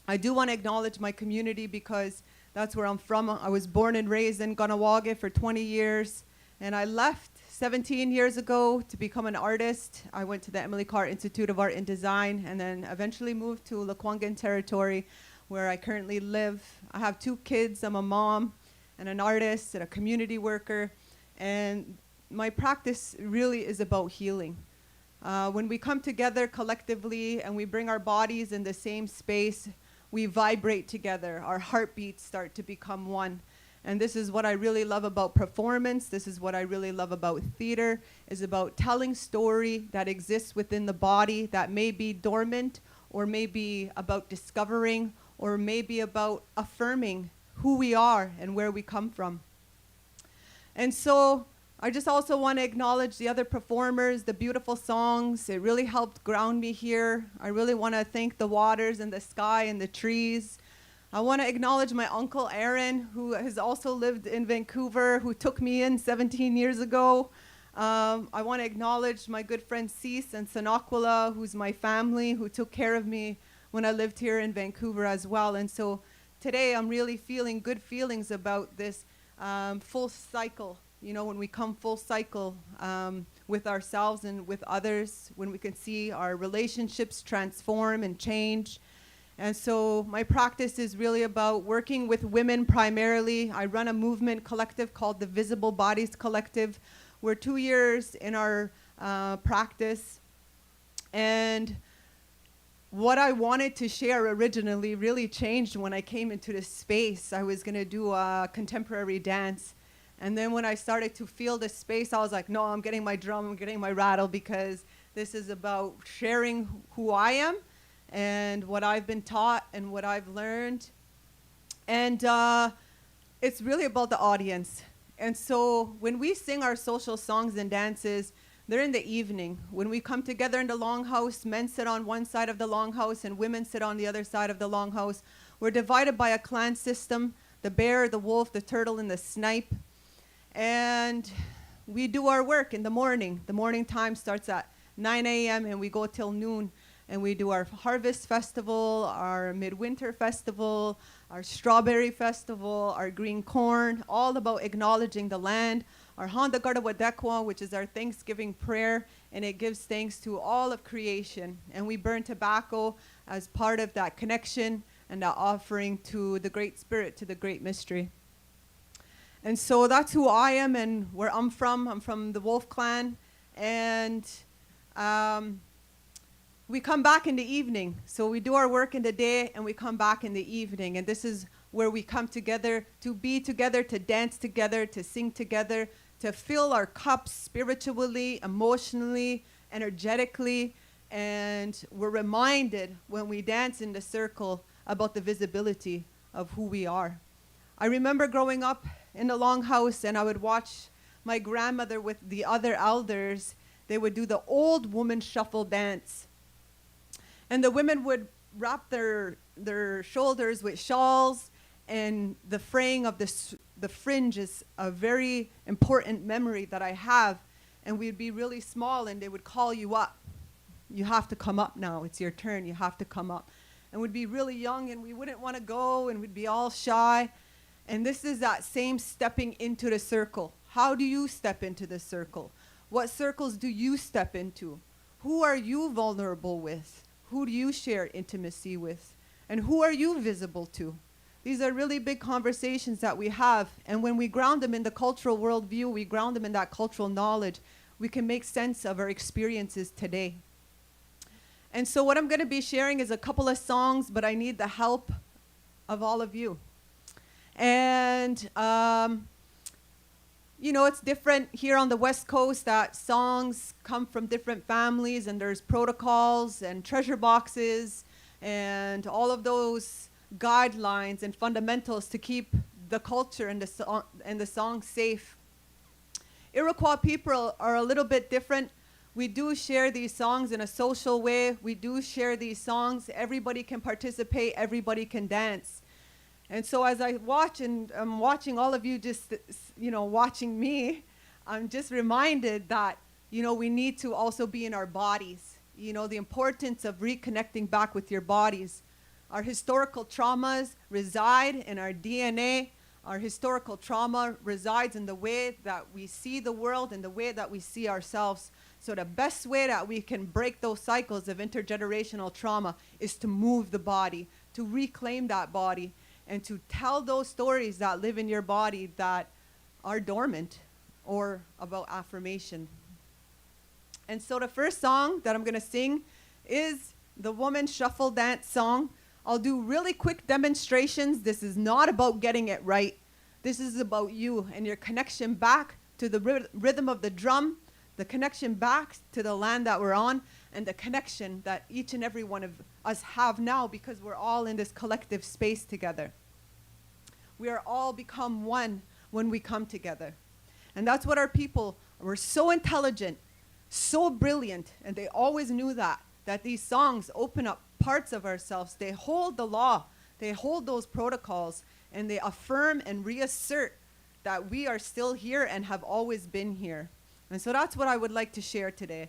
I do want to acknowledge my community, because that's where I'm from. I was born and raised in Gahnawage for 20 years, and I left 17 years ago to become an artist. I went to the Emily Carr Institute of Art and Design, and then eventually moved to the Kwiigay territory, where I currently live. I have 2 kids. I'm a mom and an artist and a community worker, and my practice really is about healing. When we come together collectively and we bring our bodies in the same space, we vibrate together. Our heartbeats start to become one. And this is what I really love about performance. This is what I really love about theater, is about telling story that exists within the body that may be dormant, or may be about discovering, or maybe about affirming who we are and where we come from. And so I just also want to acknowledge the other performers, the beautiful songs. It really helped ground me here. I really want to thank the waters and the sky and the trees. I want to acknowledge my uncle Aaron, who has also lived in Vancouver, who took me in 17 years ago. I want to acknowledge my good friend Cease and Sonaquila, who's my family, who took care of me when I lived here in Vancouver as well. And so today I'm really feeling good feelings about this full cycle. When we come full cycle with ourselves and with others, when we can see our relationships transform and change. And so my practice is really about working with women primarily. I run a movement collective called the Visible Bodies Collective. We're 2 years in our practice. And what I wanted to share originally really changed when I came into this space. I was going to do a contemporary dance. And then when I started to feel this space, I was like, no, I'm getting my drum, I'm getting my rattle, because this is about sharing who I am and what I've been taught and what I've learned. And it's really about the audience. And so when we sing our social songs and dances, they're in the evening. When we come together in the longhouse, men sit on one side of the longhouse and women sit on the other side of the longhouse. We're divided by a clan system: the bear, the wolf, the turtle, and the snipe. And we do our work in the morning. The morning time starts at 9 a.m. and we go till noon. And we do our harvest festival, our midwinter festival, our strawberry festival, our green corn, all about acknowledging the land. Our Honda Gardawadekwa, which is our Thanksgiving prayer, and it gives thanks to all of creation. And we burn tobacco as part of that connection and that offering to the Great Spirit, to the Great Mystery. And so that's who I am and where I'm from. I'm from the Wolf Clan. And we come back in the evening. So we do our work in the day and we come back in the evening. And this is where we come together to be together, to dance together, to sing together, to fill our cups spiritually, emotionally, energetically. And we're reminded when we dance in the circle about the visibility of who we are. I remember growing up in the longhouse, and I would watch my grandmother with the other elders, they would do the old woman shuffle dance. And the women would wrap their shoulders with shawls, and the fraying of the fringe is a very important memory that I have. And we'd be really small, and they would call you up. You have to come up now. It's your turn. You have to come up. And we'd be really young, and we wouldn't want to go, and we'd be all shy. And this is that same stepping into the circle. How do you step into the circle? What circles do you step into? Who are you vulnerable with? Who do you share intimacy with? And who are you visible to? These are really big conversations that we have. And when we ground them in the cultural worldview, we ground them in that cultural knowledge, we can make sense of our experiences today. And so what I'm going to be sharing is a couple of songs, but I need the help of all of you. And, you know, it's different here on the West Coast that songs come from different families, and there's protocols and treasure boxes and all of those guidelines and fundamentals to keep the culture and the song safe. Iroquois people are a little bit different. We do share these songs in a social way. We do share these songs. Everybody can participate. Everybody can dance. And so as I watch, and I'm watching all of you just, you know, watching me, I'm just reminded that, you know, we need to also be in our bodies. You know, the importance of reconnecting back with your bodies. Our historical traumas reside in our DNA. Our historical trauma resides in the way that we see the world and the way that we see ourselves. So the best way that we can break those cycles of intergenerational trauma is to move the body, to reclaim that body, and to tell those stories that live in your body that are dormant or about affirmation. And so the first song that I'm going to sing is the Woman Shuffle Dance song. I'll do really quick demonstrations. This is not about getting it right. This is about you and your connection back to the rhythm of the drum, the connection back to the land that we're on, and the connection that each and every one of us have now because we're all in this collective space together. We are all become one when we come together. And that's what our people were so intelligent, so brilliant, and they always knew that these songs open up parts of ourselves. They hold the law, they hold those protocols, and they affirm and reassert that we are still here and have always been here. And so that's what I would like to share today.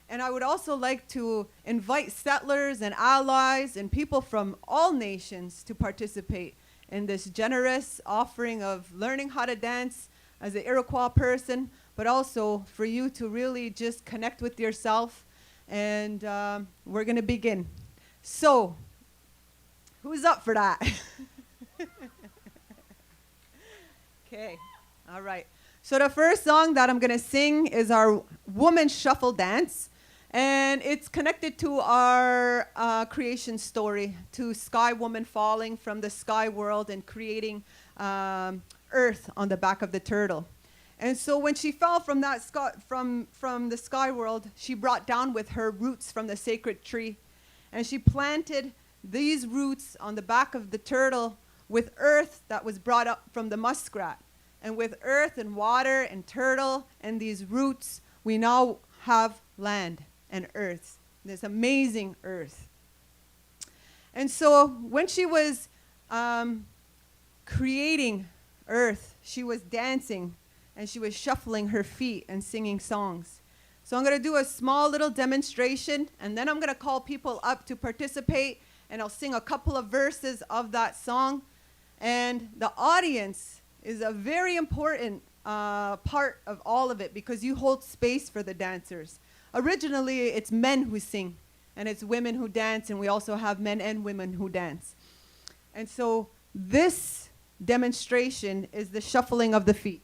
And I would also like to invite settlers and allies and people from all nations to participate in this generous offering of learning how to dance as an Iroquois person, but also for you to really just connect with yourself. And we're going to begin. So, who's up for that? Okay, all right. So the first song that I'm going to sing is our Woman Shuffle Dance. And it's connected to our creation story, to Sky Woman falling from the sky world and creating earth on the back of the turtle. And so when she fell from that from the sky world, she brought down with her roots from the sacred tree. And she planted these roots on the back of the turtle with earth that was brought up from the muskrat. And with earth and water and turtle and these roots, we now have land and earth, this amazing earth. And so when she was creating earth, she was dancing and she was shuffling her feet and singing songs. So I'm going to do a small little demonstration, and then I'm going to call people up to participate, and I'll sing a couple of verses of that song. And the audience is a very important part of all of it because you hold space for the dancers. Originally, it's men who sing, and it's women who dance, and we also have men and women who dance. And so this demonstration is the shuffling of the feet.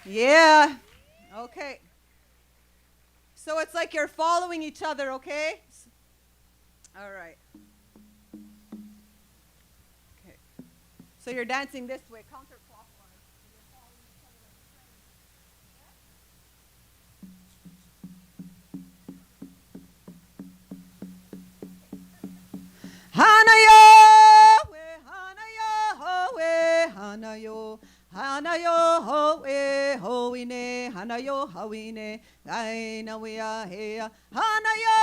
Yeah. Okay. So it's like you're following each other, okay? All right. Okay. So you're dancing this way, counterclockwise. You're following each other like Hanayo, Hanayo, Howe, Hoine, Hanayo, Hawine, Gaina, we are here. Hanayo,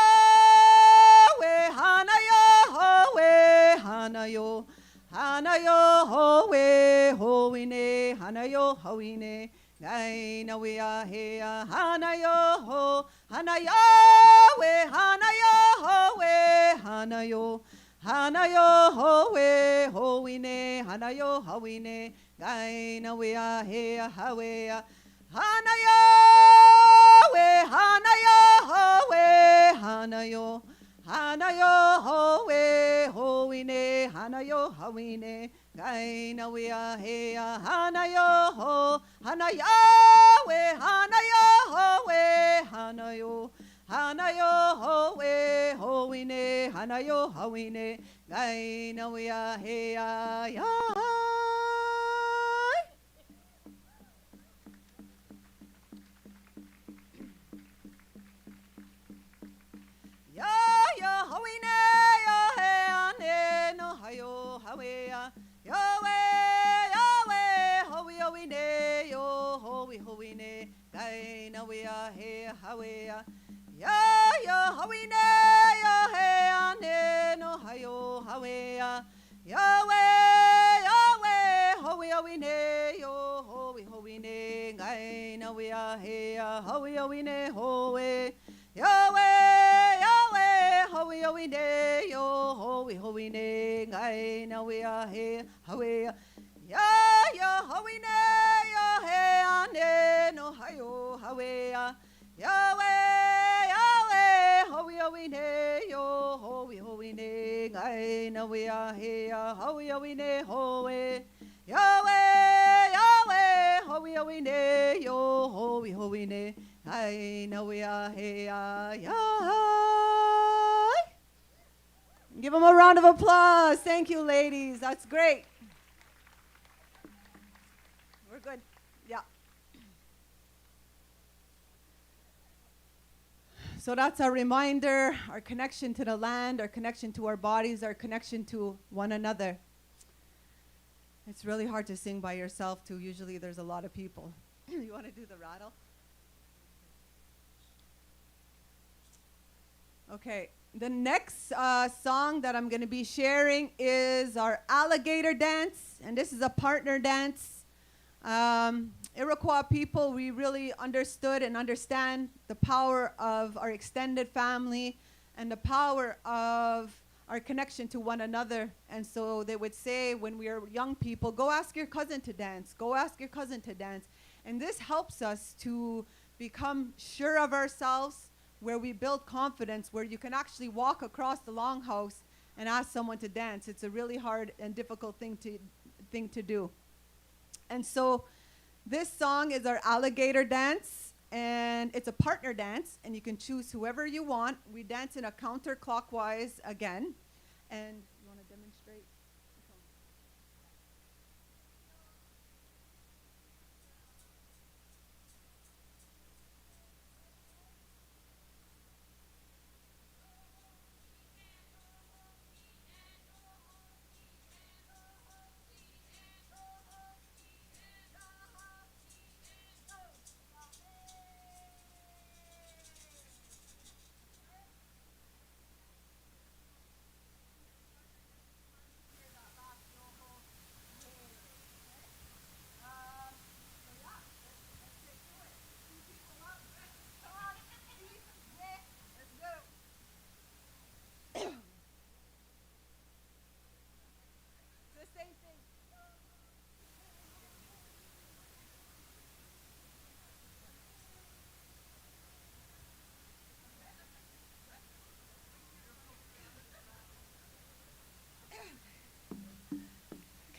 Hanayo, Howe, Hanayo, Hanayo, Howe, Hoine, Hanayo, Hawine, Gaina, we are here. Hanayo, Ho, Hanayo, Hanayo, Howe, Hanayo. Hanayo howe hoine hanayo hawine gaina we are here hawe hanayo we hanayo howe hanayo hanayo howe hoine hanayo hawine gaina we are here hanayo ho hanayo we hanayo howe hanayo Hanayo howe hoine hanayo hawine gaina we are here ya ya hawine ya he ane no hayo hawe ya we howe howine yo howe howine gaina we are here hawe ya Ya hawine ya he ane no hayo hawe ya we howe howine yo howe howine gaina we are here howe howine howe we howe howine yo howe howine gaina we are here hawe ya howine ya he ane no hayo hawe ya Howine yo howine gaina we are here howine howe howine yo howine gaina we are here Give them a round of applause. Thank you, ladies. That's great. We're good. Yeah. So that's our reminder, our connection to the land, our connection to our bodies, our connection to one another. It's really hard to sing by yourself too. Usually there's a lot of people. You want to do the rattle? Okay. The next song that I'm going to be sharing is our Alligator Dance, and this is a partner dance. Iroquois people, we really understood and understand the power of our extended family and the power of our connection to one another. And so they would say when we are young people, go ask your cousin to dance, go ask your cousin to dance. And this helps us to become sure of ourselves, where we build confidence, where you can actually walk across the longhouse and ask someone to dance. It's a really hard and difficult thing to do. And so this song is our Alligator Dance, and it's a partner dance, and you can choose whoever you want. We dance in a counterclockwise again. And you want to demonstrate?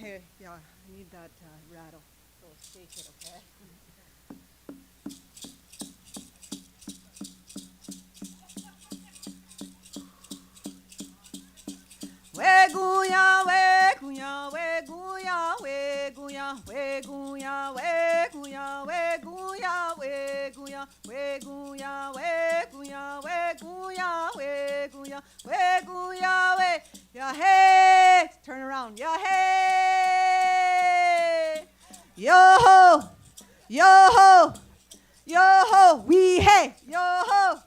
Okay, yeah, I need that rattle. So shake it, okay? Weguya, weguya, weguya, weguya, weguya, weguya, weguya, weguya, weguya, weguya, weguya, weguya, weguya, we. Ya hey, turn around. Ya hey, yo ho, yo ho, yo ho, we hey, yo ho,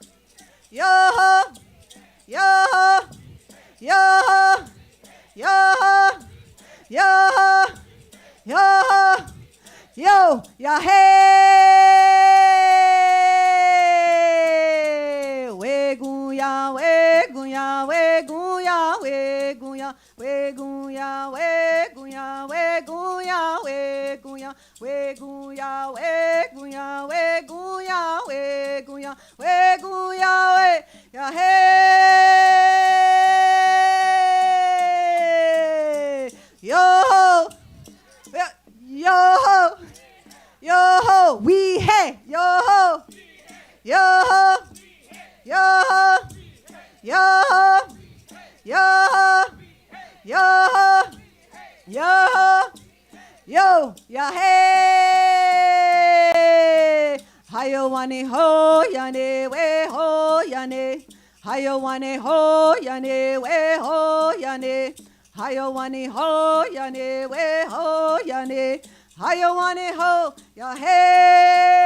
yo ho, yo ho. Yo, yo, yo, yo, yo, ya hey, weguya, weguya, weguya, weguya, weguya, weguya, weguya, weguya, weguya, weguya, weguya, weguya, weguya, we, ya hey, yo, yo, yo, we hey, yo, yo, yo, yo, yo, yo, yo, yo, ya hey, hayo wane ho yane we ho yane, hayo wane ho yane we ho yane, hayo wane ho yane we ho yane, hayo wane ho ya hey,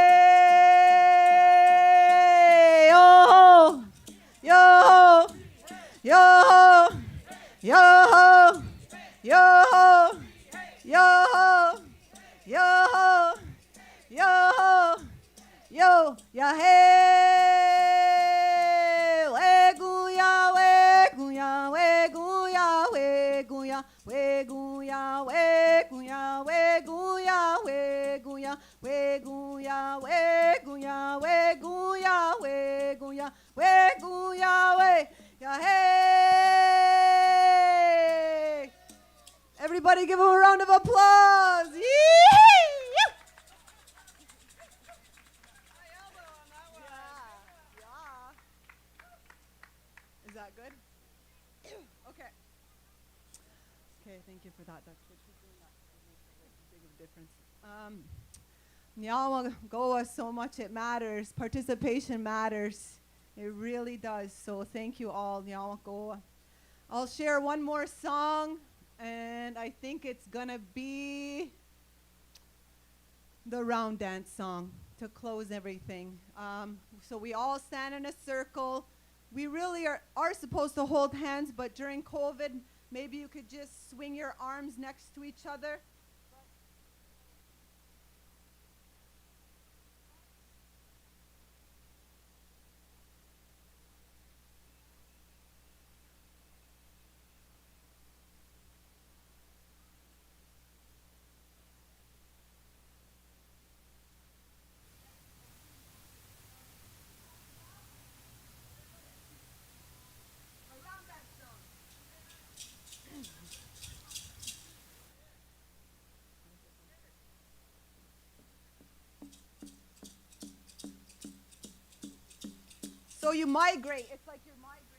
yo, yo, yo, yo, yo, yo, yo, yo, yo, ya hey, weguya, weguya, weguya, weguya, weguya, weguya, weguya, weguya, weguya, weguya, weguya, weguya, weguya, we, ya hey. Everybody give him a round of applause. Yee! Is that good? Okay. Okay, thank you for that. That's good. She's doing that. It makes a big of a difference. Nyawa Goa, so much it matters. Participation matters. It really does. So thank you all, Nyawa Goa. I'll share one more song, and I think it's gonna be the round dance song to close everything. So we all stand in a circle. We really are supposed to hold hands, but during COVID, maybe you could just swing your arms next to each other. So you migrate. It's like you're migrating.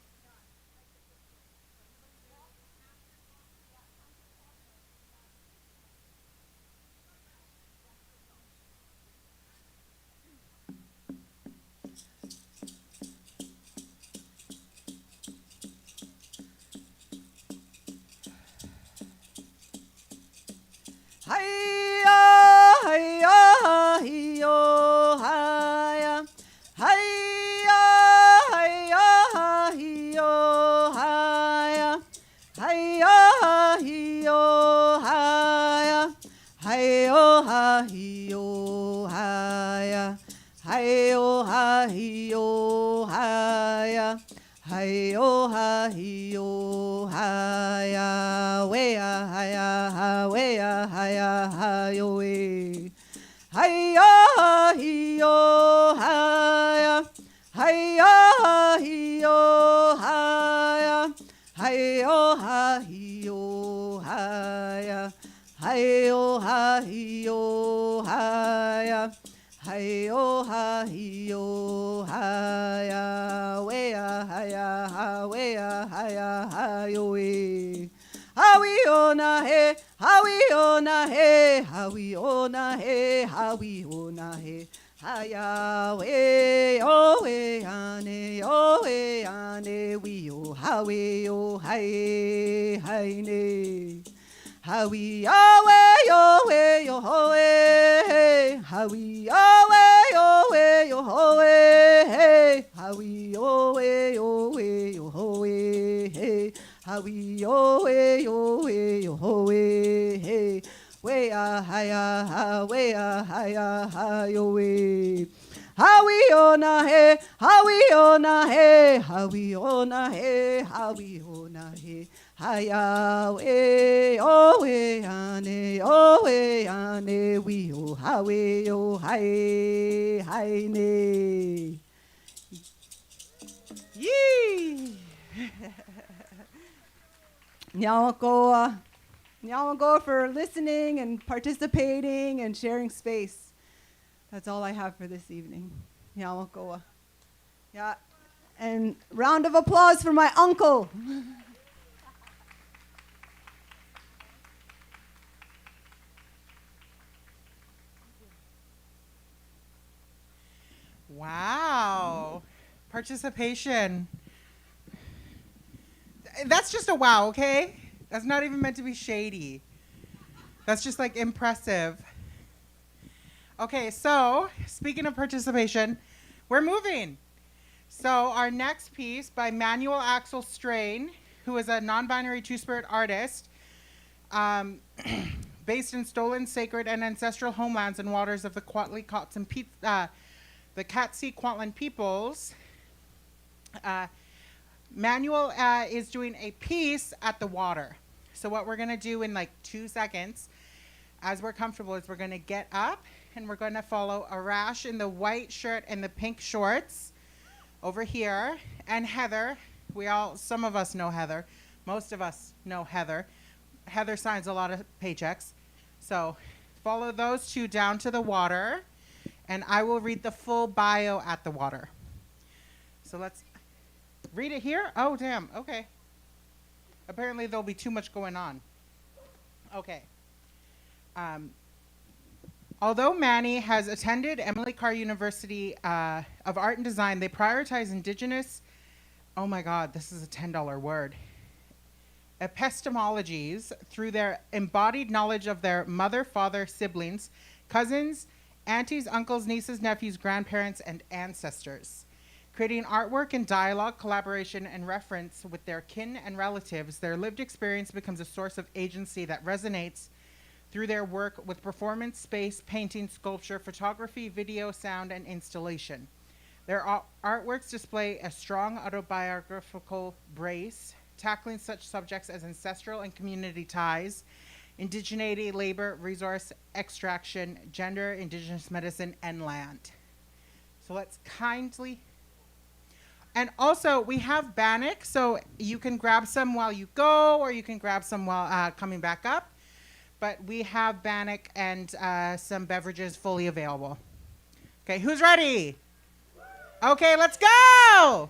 Hiya, hiya, hiyo, hiya, hiya, hiya, hiyo, hiya, hiya, hiyo, hiya, hiyo, hiyo, hiya, hiyo, hiyo, hiya, hiyo, hiyo, hiya, wea, hiya, wea, hiya, hiyo, we. Hiya, hiyo, hiya, hiya, hiyo, hiya, hiyo, hiyo, hiya, hiyo, hiyo, hiya, hayo hayo haya wea haya ha wea haya hayo we. Hawi ona he, hawi ona he, hawi ona he, hawi ona he. Haya we ane we o hawe o hai hai ne. Hawi yo we yo hoe. Hawi yo we yo hoe. Hawi yo we yo hoe. Hawi yo we yo hoe. We a haya we a haya yo we. Hawi ona he, hawi ona he, hawi ona he, hawi ona he. Haya we ane we o hawe o hai hai ne. Yee. Nyawako. Nyawako for listening and participating and sharing space. That's all I have for this evening. Nyawako. Yeah. And round of applause for my uncle. Wow. Participation. That's just a wow, okay? That's not even meant to be shady. That's just like impressive. Okay, so speaking of participation, we're moving. So our next piece by Manuel Axel Strain, who is a non-binary two-spirit artist, based in stolen, sacred, and ancestral homelands and waters of the Kwatli-Kots and the Katsi-Kwantlen peoples. Manuel is doing a piece at the water. So what we're going to do in like 2 seconds, as we're comfortable, is we're going to get up and we're going to follow Arash in the white shirt and the pink shorts over here. And Heather, some of us know Heather. Most of us know Heather. Heather signs a lot of paychecks. So follow those two down to the water, and I will read the full bio at the water. So let's read it here. Oh, damn. Okay. Apparently there'll be too much going on. Okay. Although Manny has attended Emily Carr University of Art and Design, they prioritize indigenous, oh my God, this is a $10 word, epistemologies through their embodied knowledge of their mother, father, siblings, cousins, aunties, uncles, nieces, nephews, grandparents, and ancestors. Creating artwork and dialogue, collaboration, and reference with their kin and relatives, their lived experience becomes a source of agency that resonates through their work with performance, space, painting, sculpture, photography, video, sound, and installation. Their artworks display a strong autobiographical brace, tackling such subjects as ancestral and community ties, indigeneity, labor, resource extraction, gender, indigenous medicine, and land. So let's kindly... And also, we have bannock, so you can grab some while you go, or you can grab some while coming back up. But we have bannock and some beverages fully available. Okay, who's ready? Okay, let's go!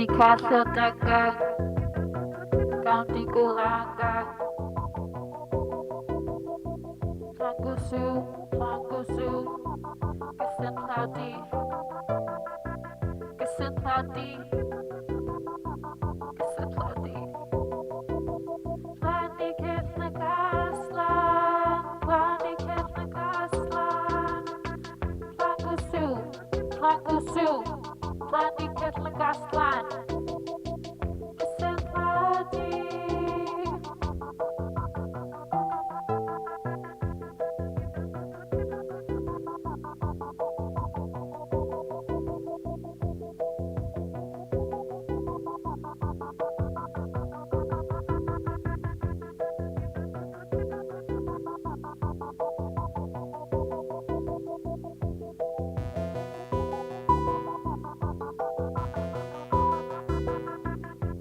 Casa Daga, County Gulaga, Tangusu, Tangusu, Kisenladi, Kisenladi, Kisenladi. Plani Kefna Gasla, Plani Kefna Gasla, Tangusu, Tangusu, Plani Kefna Gasla, Kisenladi.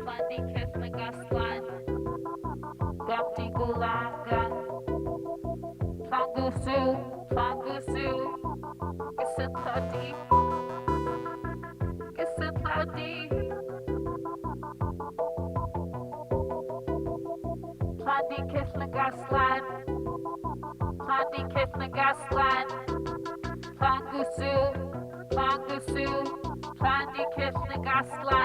Plani Kefna Gasla, Gapti Gulaga, Tangusu, Tangusu, Kisenladi, Kisenladi. Plani Kefna Gasla, Plani Kefna Gasla, Tangusu, Tangusu, Plani Kefna Gasla.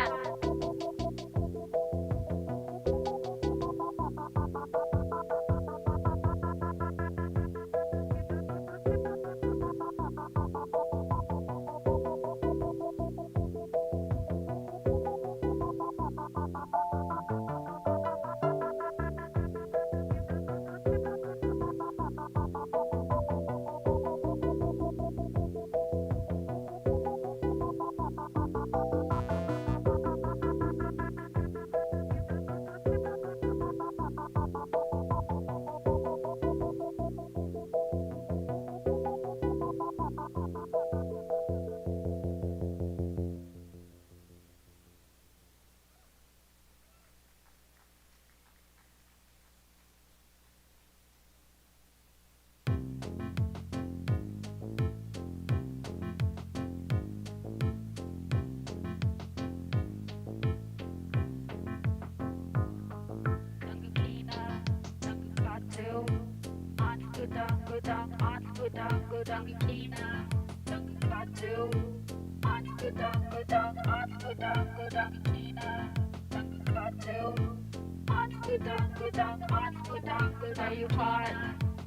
Are you hot?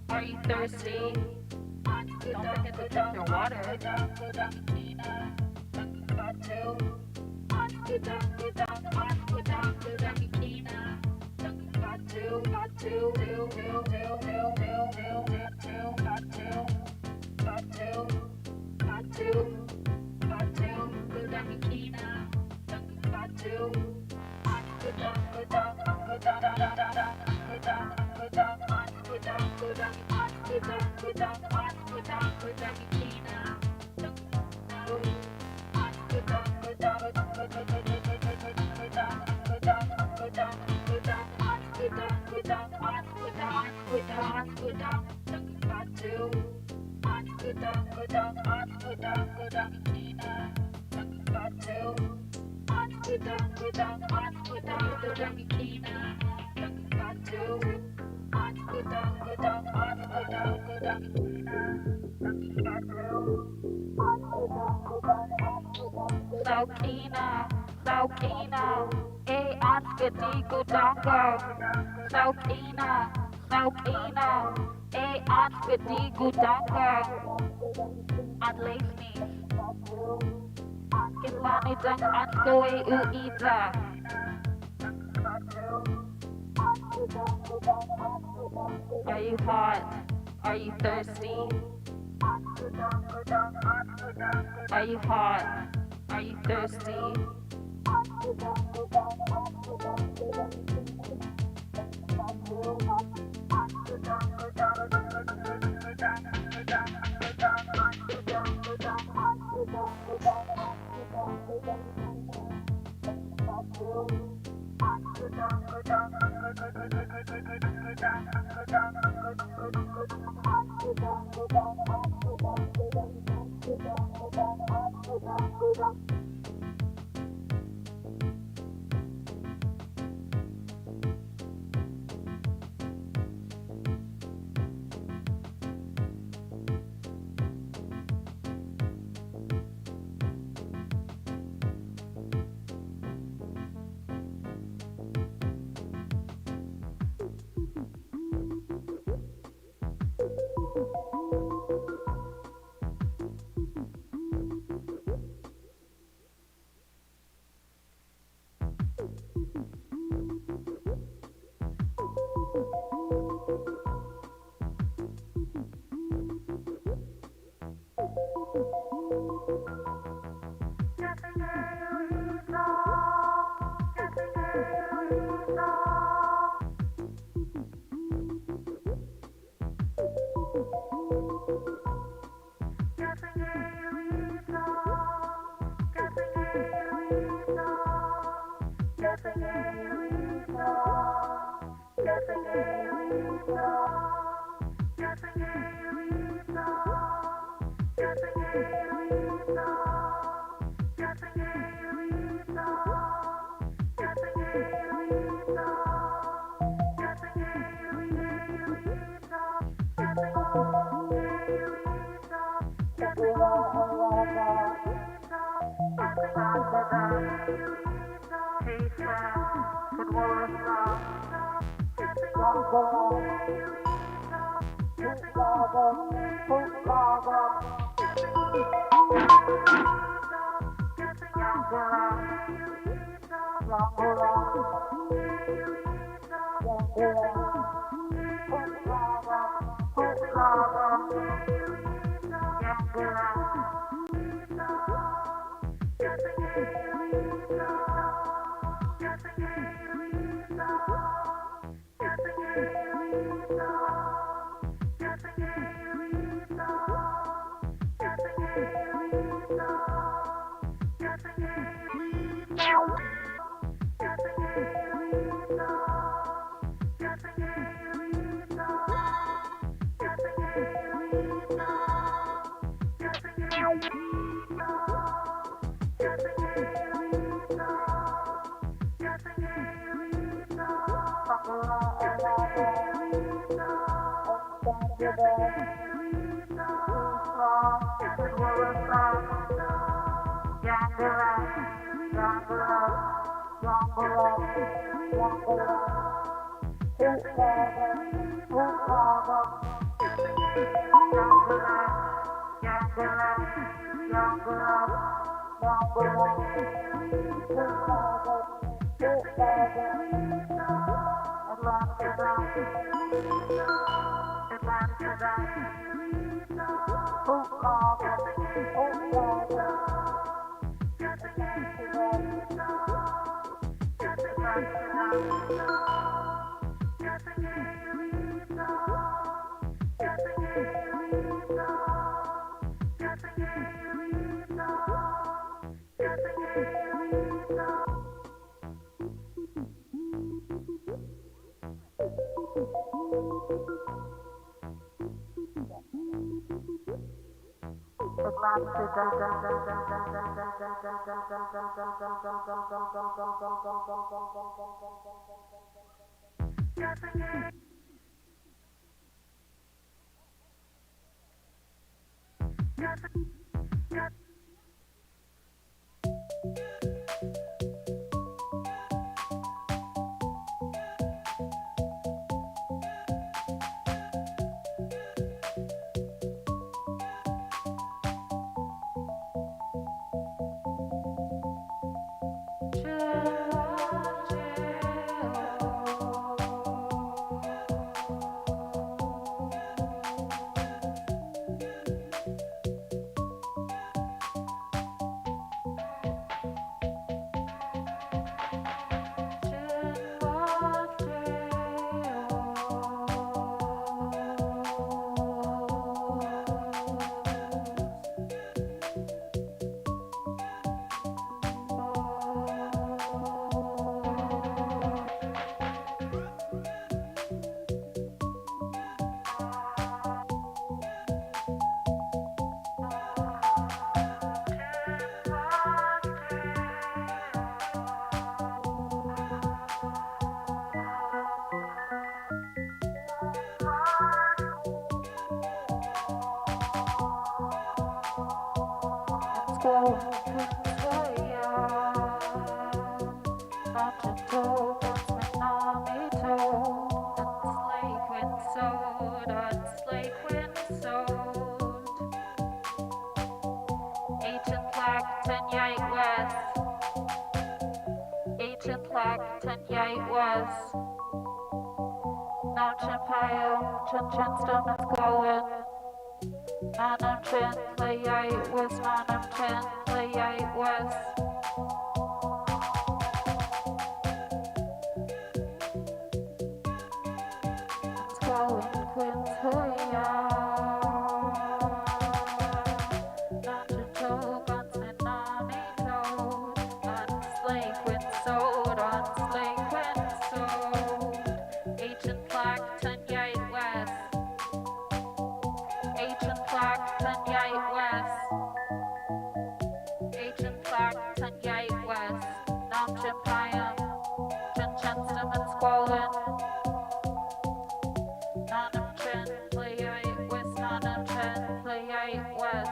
Are you thirsty? Don't forget to drink your water. Saukina, Saukina, e anskati gudanga. Saukina, Saukina, e anskati gudanga. Unlace me. Kilani dang anskoe uida. Are you hot? Are you thirsty? Are you hot? Are you thirsty? Kwiigay West, Nam Chimpayam, Chanstam and Squalin, Nanam Chin, Kwiigay West, Nanam Chin, Kwiigay West.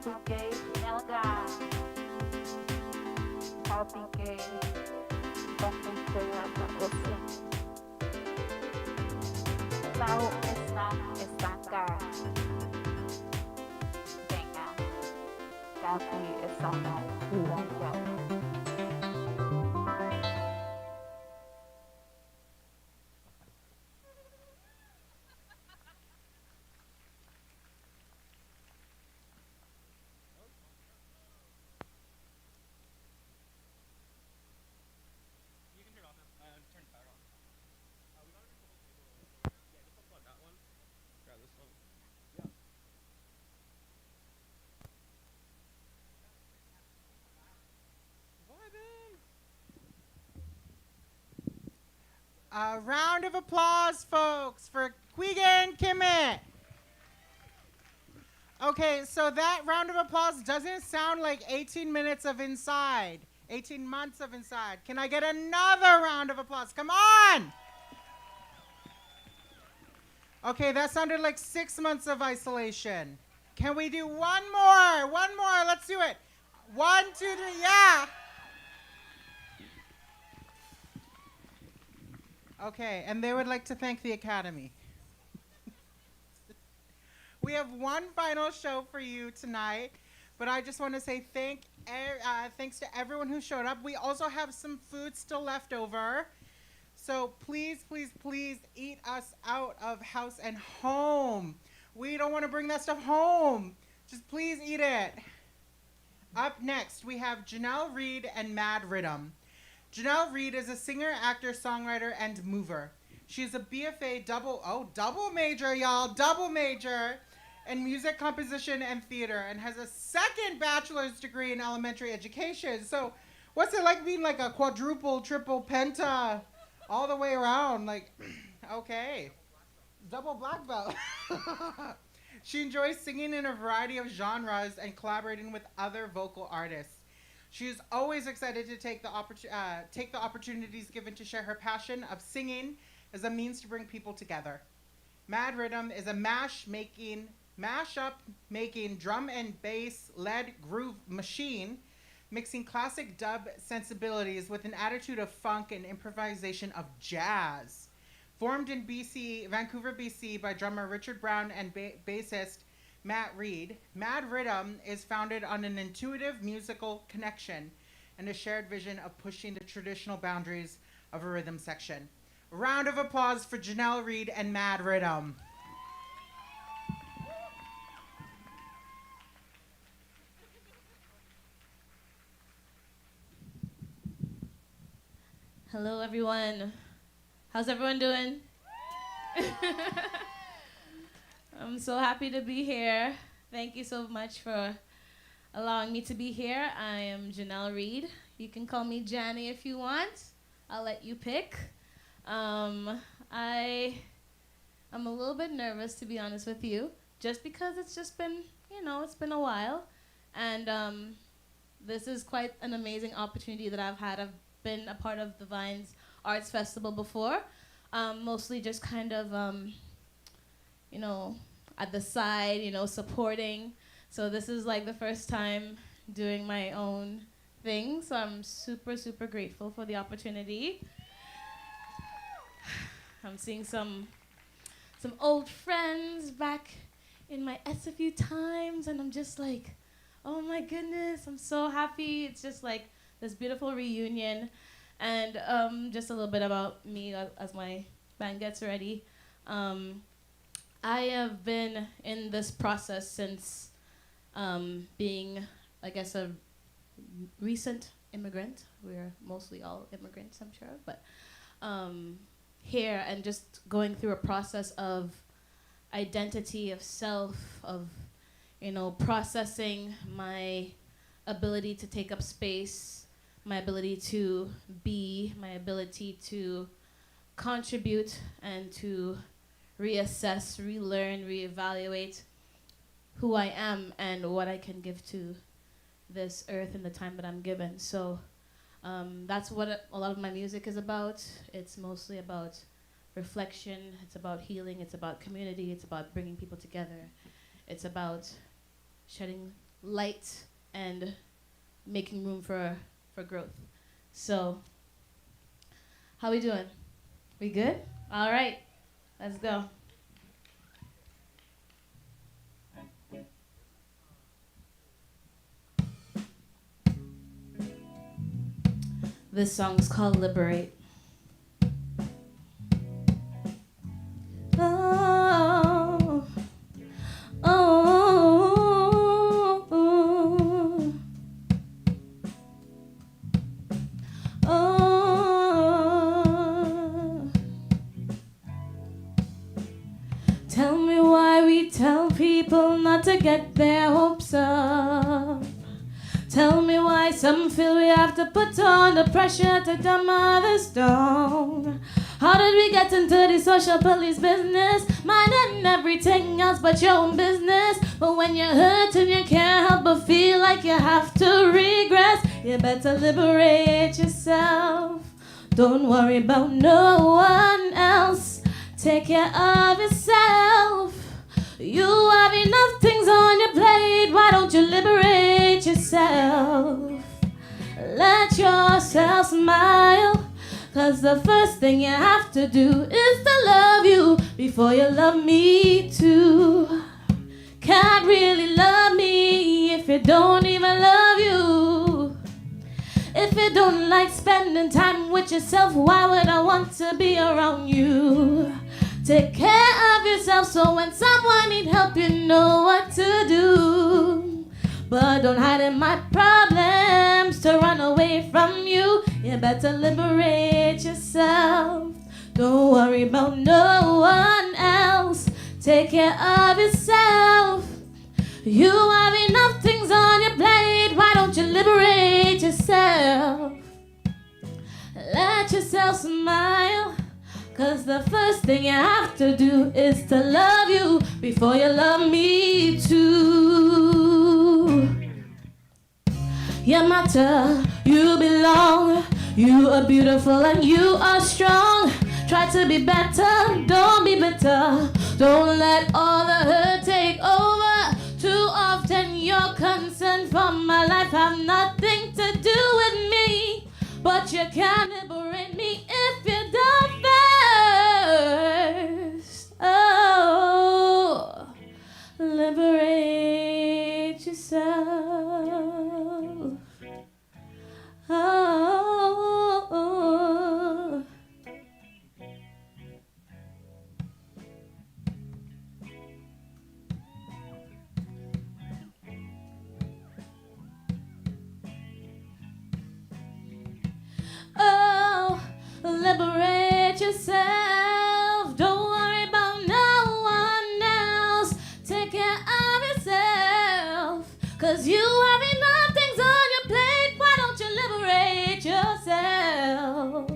Kwiigay, Nelga. Kwiigay, Kwiigay, Kwiigay. Now is Nanga. Venga. Kwiigay is Nanga. A round of applause, folks, for Kwiigay and Kimit. Okay, so that round of applause doesn't sound like 18 minutes of Inside, 18 months of Inside. Can I get another round of applause? Come on! Okay, that sounded like 6 months of isolation. Can we do one more? One more. Let's do it. 1, 2, 3. Yeah. Okay, and they would like to thank the Academy. We have one final show for you tonight, but I just want to say thanks to everyone who showed up. We also have some food still left over. So please, please, please eat us out of house and home. We don't want to bring that stuff home. Just please eat it. Up next, we have Janelle Reed and Mad Riddim. Janelle Reed is a singer, actor, songwriter, and mover. She is a BFA double major, y'all, double major in music composition and theater, and has a second bachelor's degree in elementary education. So what's it like being like a quadruple, triple, penta, all the way around? Like, okay, double black belt. She enjoys singing in a variety of genres and collaborating with other vocal artists. She is always excited to take the opportunities given to share her passion of singing as a means to bring people together. Mad Riddim is a mashup making drum and bass led groove machine, mixing classic dub sensibilities with an attitude of funk and improvisation of jazz. Formed in Vancouver, BC by drummer Richard Brown and bassist Matt Reid, Mad Riddim is founded on an intuitive musical connection and a shared vision of pushing the traditional boundaries of a rhythm section. A round of applause for Janelle Reed and Mad Riddim. Hello, everyone. How's everyone doing? I'm so happy to be here. Thank you so much for allowing me to be here. I am Janelle Reed. You can call me Janny if you want. I'll let you pick. I am a little bit nervous, to be honest with you, just because it's just been, it's been a while. And this is quite an amazing opportunity that I've had. I've been a part of the Vines Arts Festival before, mostly just kind of, at the side, supporting. So this is like the first time doing my own thing. So I'm super, super grateful for the opportunity. I'm seeing some old friends back in my S a few times, and I'm just like, oh my goodness, I'm so happy. It's just like this beautiful reunion. And just a little bit about me as my band gets ready. I have been in this process since being, I guess, a recent immigrant. We're mostly all immigrants, I'm sure, but here and just going through a process of identity, of self, of, processing my ability to take up space, my ability to be, my ability to contribute and to reassess, relearn, reevaluate who I am and what I can give to this earth in the time that I'm given. So that's what a lot of my music is about. It's mostly about reflection, it's about healing, it's about community, it's about bringing people together. It's about shedding light and making room for growth. So, how we doing? We good? All right, let's go. This song's called Liberate. Oh, oh, oh, oh. Tell me why we tell people not to get their hopes up. Tell me why some feel we have to put on the pressure to dumb others down. How did we get into the social police business? Minding everything else but your own business. But when you're hurt and you can't help but feel like you have to regress, you better liberate yourself. Don't worry about no one else. Take care of yourself. You have enough things on your plate. Why don't you liberate yourself? Let yourself smile. 'Cause the first thing you have to do is to love you before you love me too. Can't really love me if you don't even love you. If you don't like spending time with yourself, why would I want to be around you? Take care of yourself so when someone needs help, you know what to do. But don't hide in my problems to run away from you. You better liberate yourself. Don't worry about no one else. Take care of yourself. You have enough things on your plate. Why don't you liberate yourself? Let yourself smile. 'Cause the first thing you have to do is to love you before you love me too. You matter, you belong. You are beautiful and you are strong. Try to be better, don't be bitter. Don't let all the hurt take over. Too often your concern for my life have nothing to do with me. But you can liberate me if you don't first. Oh, liberate yourself. Oh. Oh, liberate yourself. Don't worry about no one else. Take care of yourself. 'Cause you have enough things on your plate. Why don't you liberate yourself?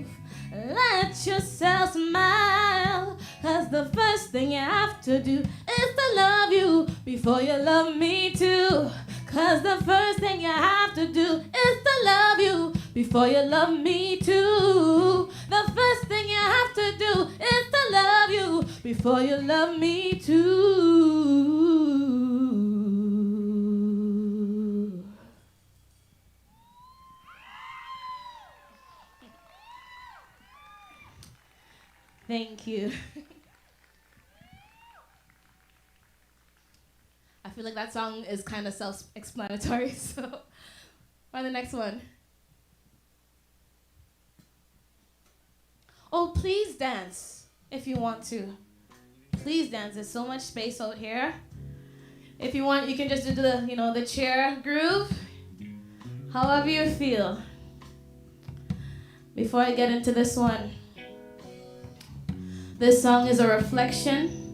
Let yourself smile. 'Cause the first thing you have to do is to love you before you love me too. 'Cause the first thing you have to do is to love you before you love me too. The first thing you have to do is to love you before you love me too. Thank you. I feel like that song is kind of self-explanatory, so on the next one. Oh, please dance if you want to. Please dance. There's so much space out here. If you want, you can just do the, the chair groove, however you feel. Before I get into this one, this song is a reflection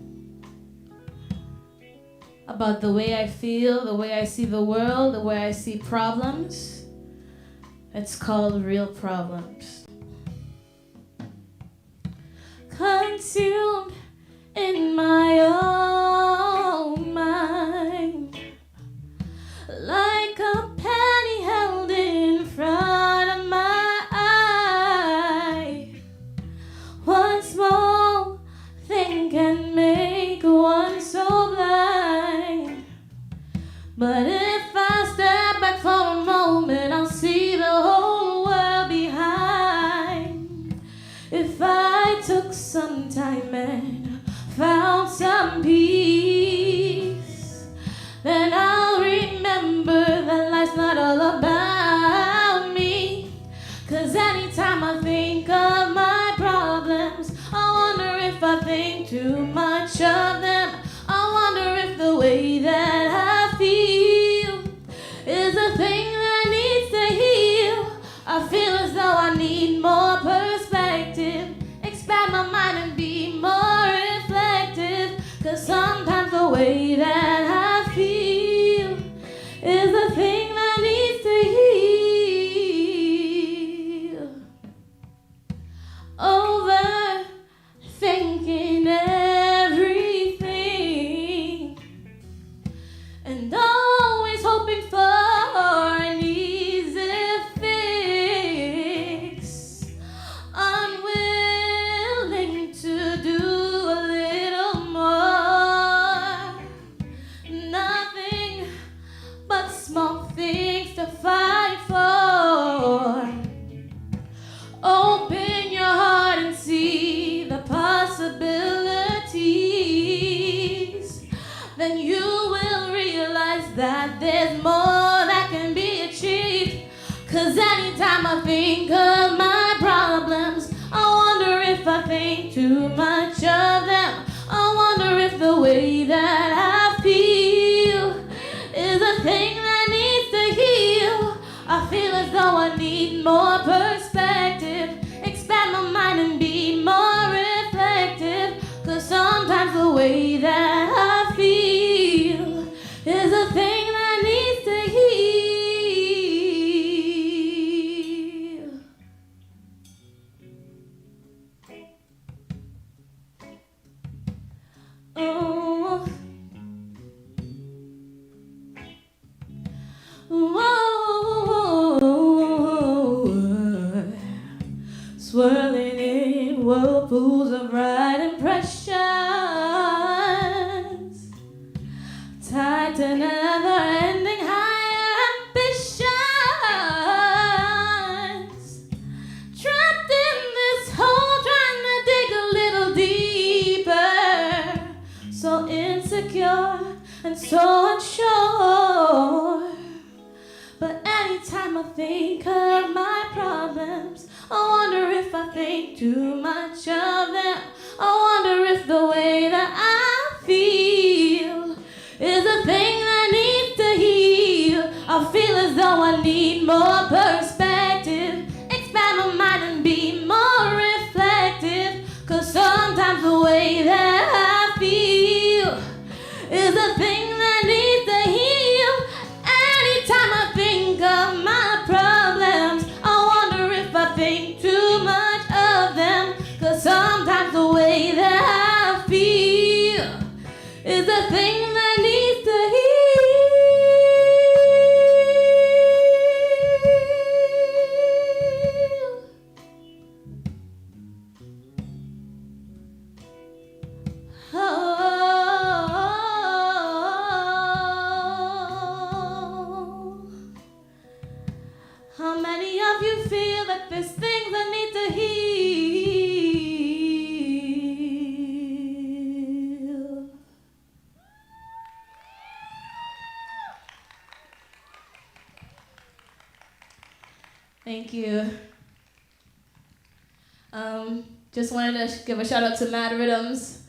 about the way I feel, the way I see the world, the way I see problems. It's called Real Problems. Consumed in my own mind, like a penny held in front of my eye. One small thing can make one so blind. But if I step back for a moment, I'll see the whole world behind. If I took some time and found some peace, then I'll remember that life's though I need more perspective. Expand my mind and be more reflective. 'Cause sometimes the way that I feel is a thing that needs to heal. Oh. Whoa. Swirling in whirlpools of bright impressions, tied to never-ending higher ambitions, trapped in this hole trying to dig a little deeper, so insecure and so unsure. But anytime I think of my problems, I wonder if I think too much of them. I wonder if the way that I feel is a thing that needs to heal. I feel as though I need more perspective. Expand my mind and be more reflective. 'Cause sometimes the way that I feel is a thing that needs to heal. Anytime I think of my problems, I wonder if I think too much of them. 'Cause sometimes the way that I feel is a thing that needs to heal. Oh. How many of you feel that there's things that need to heal? Thank you. Just wanted to give a shout out to Mad Riddims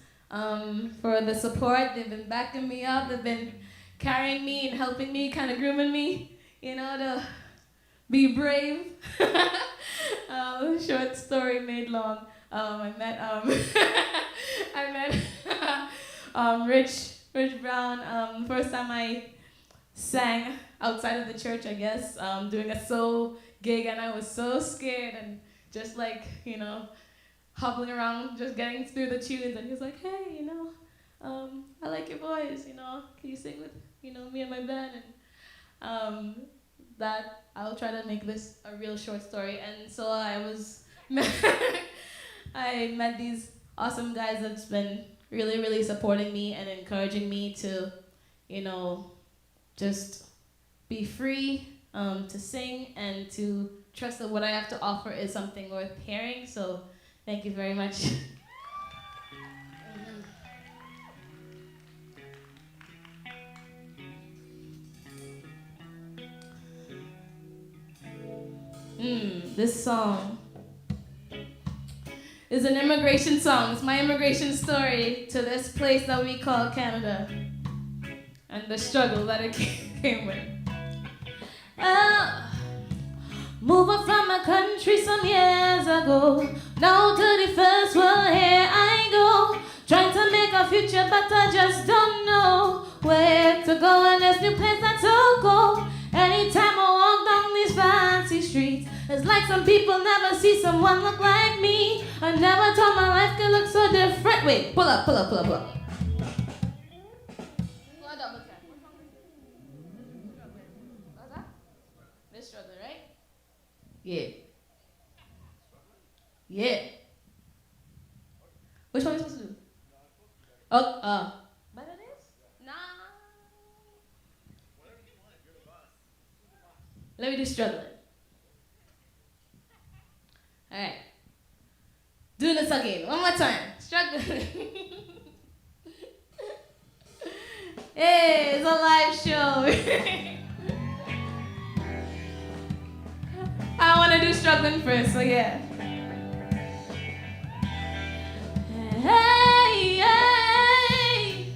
for the support. They've been backing me up. They've been carrying me and helping me, kind of grooming me, you know, to be brave. Short story made long. I met Rich Brown. First time I sang outside of the church, I guess, doing a soul gig, and I was so scared and just like, you know, hobbling around, just getting through the tunes. And he was like, "Hey, you know, I like your voice. You know, can you sing with, you know, me and my band?" And that I'll try to make this a real short story. And so I met these awesome guys that's been really, really supporting me and encouraging me to, you know, just be free to sing and to trust that what I have to offer is something worth hearing. So thank you very much. This song is an immigration song. It's my immigration story to this place that we call Canada and the struggle that it came with. Moving from my country some years ago. Now to the first world, here I go. Trying to make a future, but I just don't know where to go. And this new place that's so cold. Anytime I walk down these fancy streets, it's like some people never see someone look like me. I never thought my life could look so different. Wait, pull up. What's that? This struggle, right? Yeah. Which one are we supposed to do? Oh, but it is? Nah. Let me do struggling. Alright. Doing this again. One more time. Struggling. Hey, it's a live show. I want to do struggling first, so yeah. Hey, hey.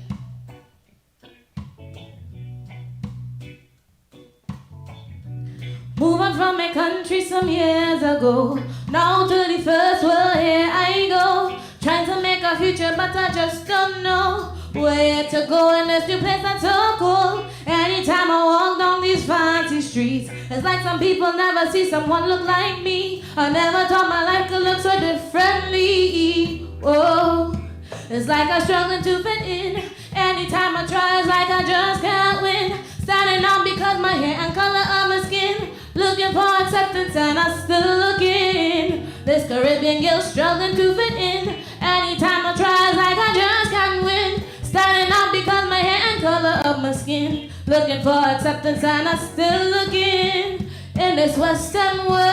Moving from my country some years ago. Now to the first world, here I go. Trying to make a future, but I just don't know where to go in this new place that's so cold. Anytime I walk down these fancy streets, it's like some people never see someone look like me. I never thought my life could look so differently. Oh, it's like I'm struggling to fit in. Anytime I try, it's like I just can't win. Standing out because my hair and color of my skin. Looking for acceptance and I'm still looking. This Caribbean girl struggling to fit in. Anytime I try, it's like I just can't win. Standing out because my hair and color of my skin. Looking for acceptance and I'm still looking. In this Western world.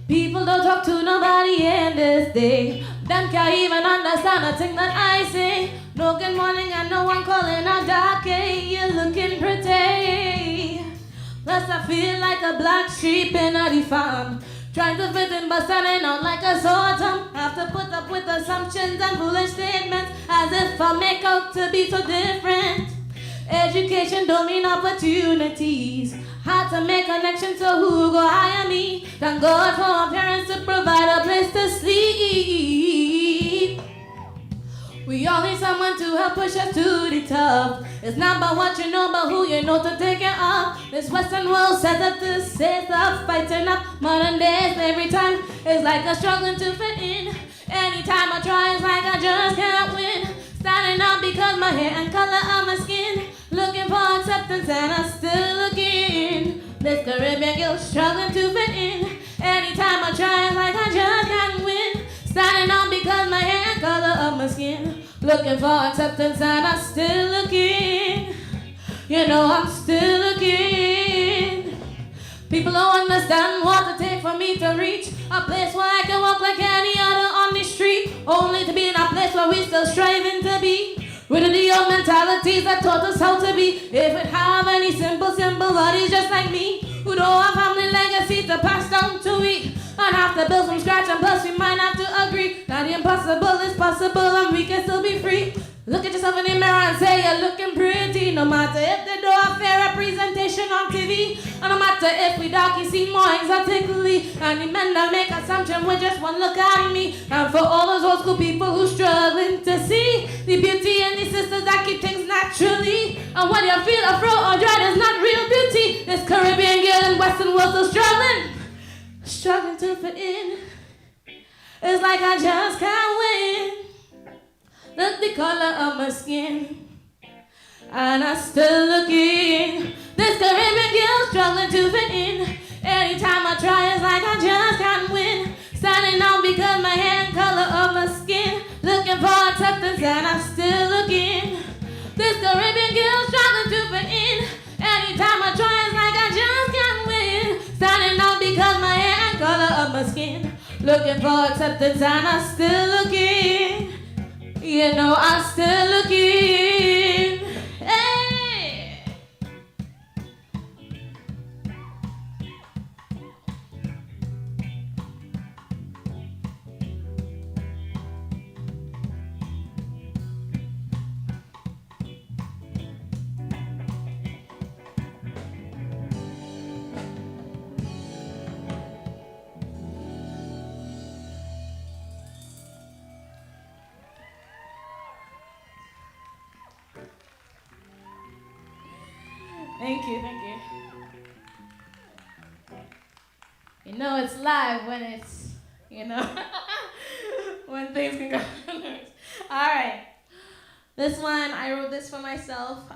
People don't talk to nobody in this day. Them can't even understand a thing that I say. No good morning and no one calling out dark. You're looking pretty. Plus I feel like a black sheep in the farm. Trying to fit in but standing out like a sore thumb. Have to put up with assumptions and foolish statements. As if I make out to be so different. Education don't mean opportunities. Hard to make connections, so who go hire me? Thank God for my parents to provide a place to sleep. We all need someone to help push us to the top. It's not about what you know, but who you know to take care of. This Western world set up to say stop fighting up. Modern day slavery time is like a struggling to fit in. Anytime I try, it's like I just can't win. Standing out because my hair and color of my skin. Looking for acceptance and I'm still looking. This Caribbean girl struggling to fit in. Anytime I try, it's like I just can't win. Standing out because my hair and color of my skin. Looking for acceptance and I'm still looking. You know I'm still looking. People don't understand what it takes for me to reach a place where I can walk like any other on the street. Only to be in a place where we still striving to be. Rid of the old mentalities that taught us how to be. If it have any simple bodies just like me, who don't have family legacy to pass down to we, and have to build from scratch, and plus we might have to agree that the impossible is possible and we can still be free. Look at yourself in the mirror and say you're looking pretty. No matter if they do a fair representation on TV, and no matter if we dark, you see more exotically. And the men that make assumptions with just one look at me. And for all those old school people who struggling to see the beauty in the sisters that keep things naturally. And when you feel afro or dread is not real beauty. This Caribbean girl in Western world still struggling to fit in. It's like I just can't win. Look the color of my skin, and I'm still looking. This Caribbean girl struggling to fit in. Anytime I try, it's like I just can't win. Standing out because my hair and color of my skin. Looking for acceptance, and I'm still looking. This Caribbean girl struggling to fit in. Anytime I try, it's like I just can't win. Standing out because my hair and color of my skin. Looking for acceptance, and I'm still looking. You know I'm still looking. Hey. Thank you. You know it's live when it's, when things can go. All right. This one, I wrote this for myself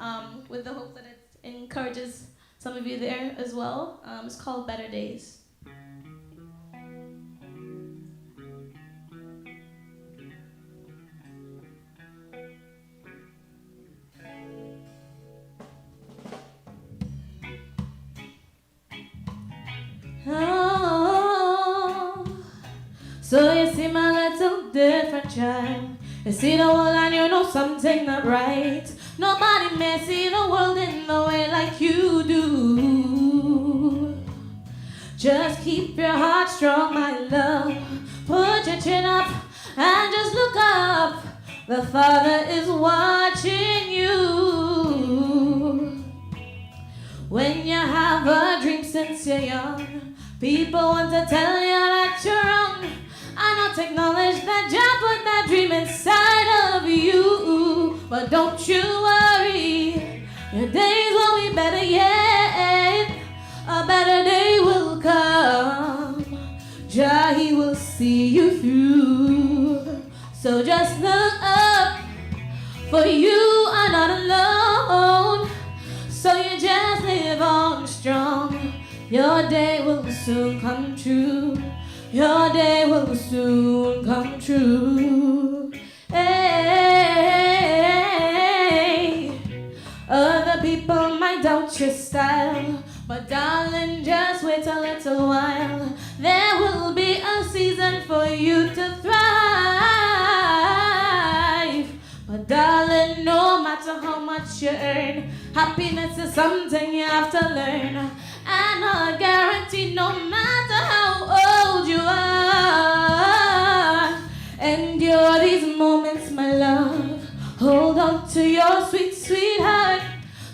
with the hope that it encourages some of you there as well. It's called Better Days. Oh, so you see my little different child. You see the world and you know something not right. Nobody may see the world in the way like you do. Just keep your heart strong, my love. Put your chin up and just look up. The Father is watching you. When you have a dream since you're young, people want to tell you that you're wrong. I not acknowledge that you put that dream inside of you. But don't you worry, your days will be better yet. A better day will come. Jah, he will see you through. So just look up, for you are not alone. So you just live on strong. Your day will soon come true. Your day will soon come true. Hey, other people might doubt your style, but darling, just wait a little while. There will be a season for you to thrive. But darling, no matter how much you earn, happiness is something you have to learn. And I guarantee no matter how old you are, endure these moments, my love. Hold on to your sweet, sweetheart.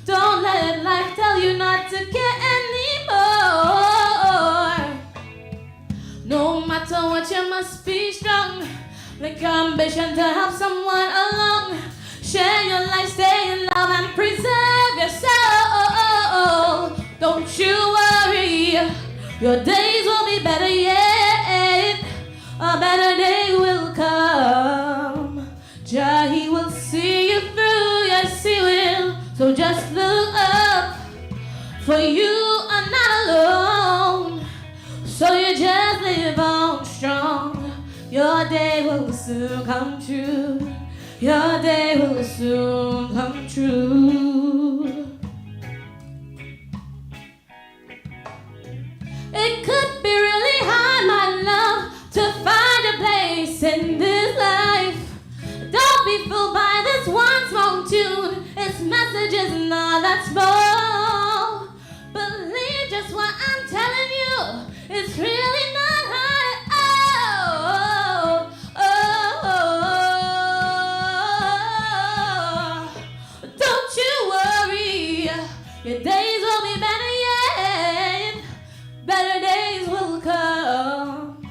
Don't let life tell you not to get any more. No matter what, you must be strong. Like your ambition to help someone along. Share your life, stay in love, and preserve your soul. Don't you worry, your days will be better yet. A better day will come. Jah, he will see you through, yes he will. So just look up, for you are not alone. So you just live on strong. Your day will soon come true. Your day will soon come true. It could be really hard, my love, to find a place in this life. Don't be fooled by this one small tune. Its message is not that small. Believe just what I'm telling you. It's really not hard. Don't you worry. Your days will be better yet. Better days will come.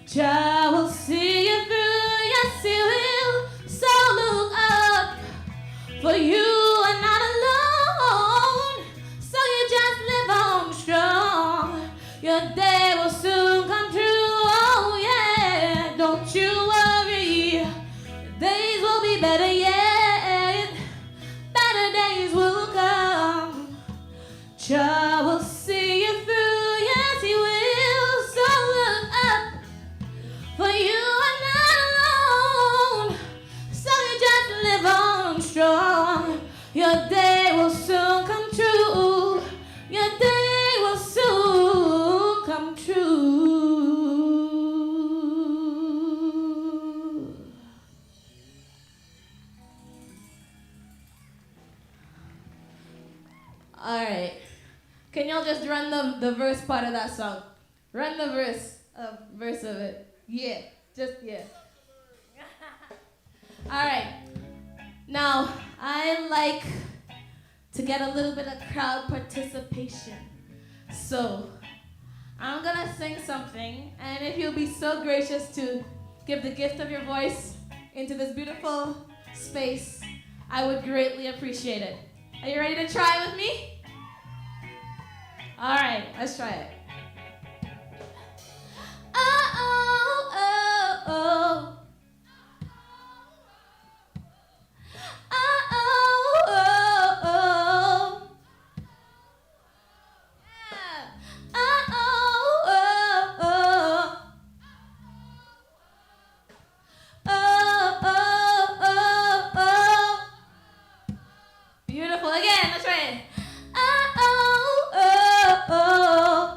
Jah will see you through, yes he will. So look up, for you are not alone. So you just live on strong. Your day will soon come true, oh yeah. Don't you worry, your days will be better yet. Better days will come. Jah will see you through, yes he will. So look up, for you are not alone. So you just live on strong. Your day will soon come true. Your day will soon come true. All right. Can y'all just run the verse part of that song? Run the verse of it. Yeah, just yeah. All right. Now, I like to get a little bit of crowd participation. So, I'm gonna sing something, and if you'll be so gracious to give the gift of your voice into this beautiful space, I would greatly appreciate it. Are you ready to try with me? All right, let's try it. Oh, oh, oh, oh. Oh, oh, oh, oh. Yeah. Oh, oh, oh, oh. Oh, oh, oh, oh. Beautiful. Again, let's try it. Oh, oh, oh, oh.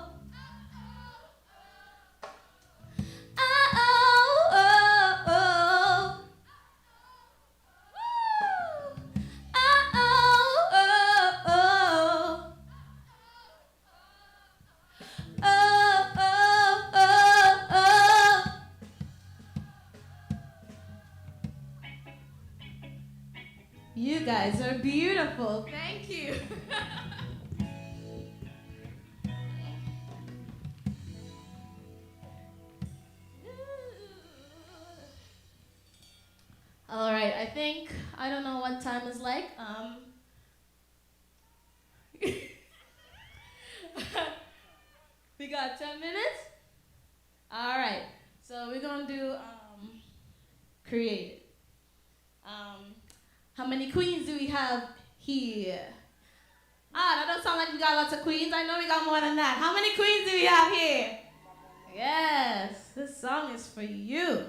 You guys are beautiful. Thank you. think. I don't know what time is like. We got 10 minutes? All right. So we're going to do create it. How many queens do we have here? That don't sound like we got lots of queens. I know we got more than that. How many queens do we have here? Yes, this song is for you.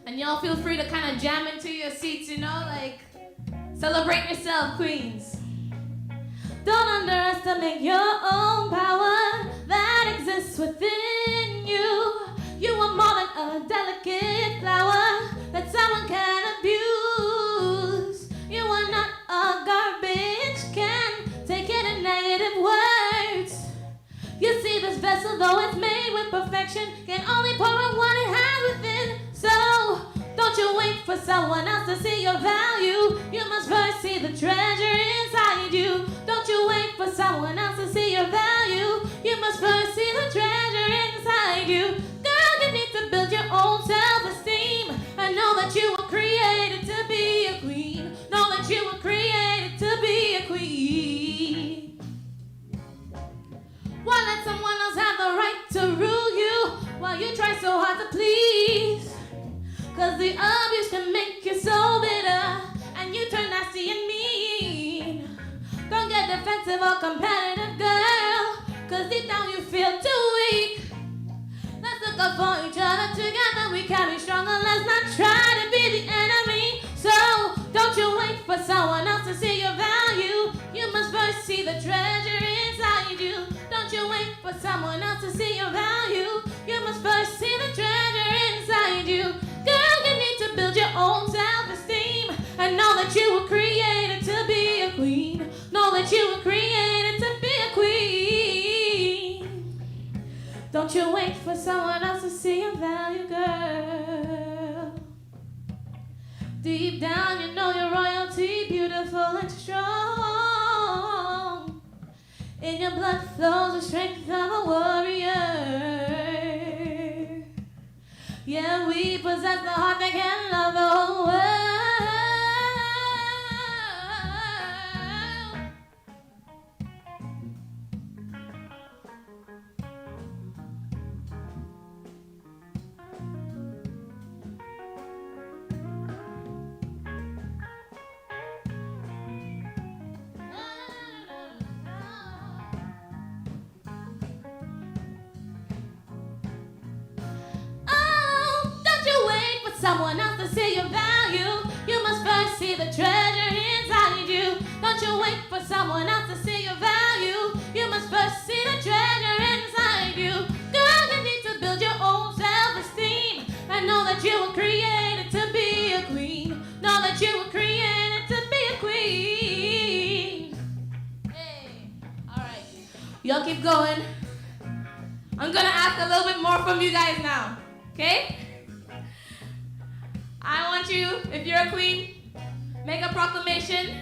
And y'all feel free to kind of jam into your seats, you know, like celebrate yourself, queens. Don't underestimate your own power that exists within you. You are more than a delicate flower that someone can abuse. You are not a garbage can take it in negative words. You see, this vessel, though it's made with perfection, can only pour out what it has within. So, don't you wait for someone else to see your value. You must first see the treasure inside you. Don't you wait for someone else to see your value. You must first see the treasure inside you. Girl, you need to build your own self-esteem. And know that you were created to be a queen. Know that you were created to be a queen. Why let someone else have the right to rule you while you try so hard to please? Cause the abuse can make you so bitter and you turn nasty and mean. Don't get defensive or competitive, girl, cause deep down you feel too weak. Let's look up for each other, together we can be stronger. Let's not try to be the enemy. So don't you wait for someone else to see your value. You must first see the treasure inside you. Don't you wait for someone else to see your value. You must first see the treasure inside you. Girl, you need to build your own self-esteem and know that you were created to be a queen. Know that you were created to be a queen. Don't you wait for someone else to see your value, girl. Deep down you know you're royalty, beautiful and strong. In your blood flows the strength of a warrior. Yeah, we possess the heart that can love the whole world. Someone else to see your value. You must first see the treasure inside you. Don't you wait for someone else to see your value. You must first see the treasure inside you. Girl, you need to build your own self-esteem and know that you were created to be a queen. Know that you were created to be a queen. Hey, all right, y'all keep going. I'm gonna ask a little bit more from you guys now, okay? I want you, if you're a queen, make a proclamation,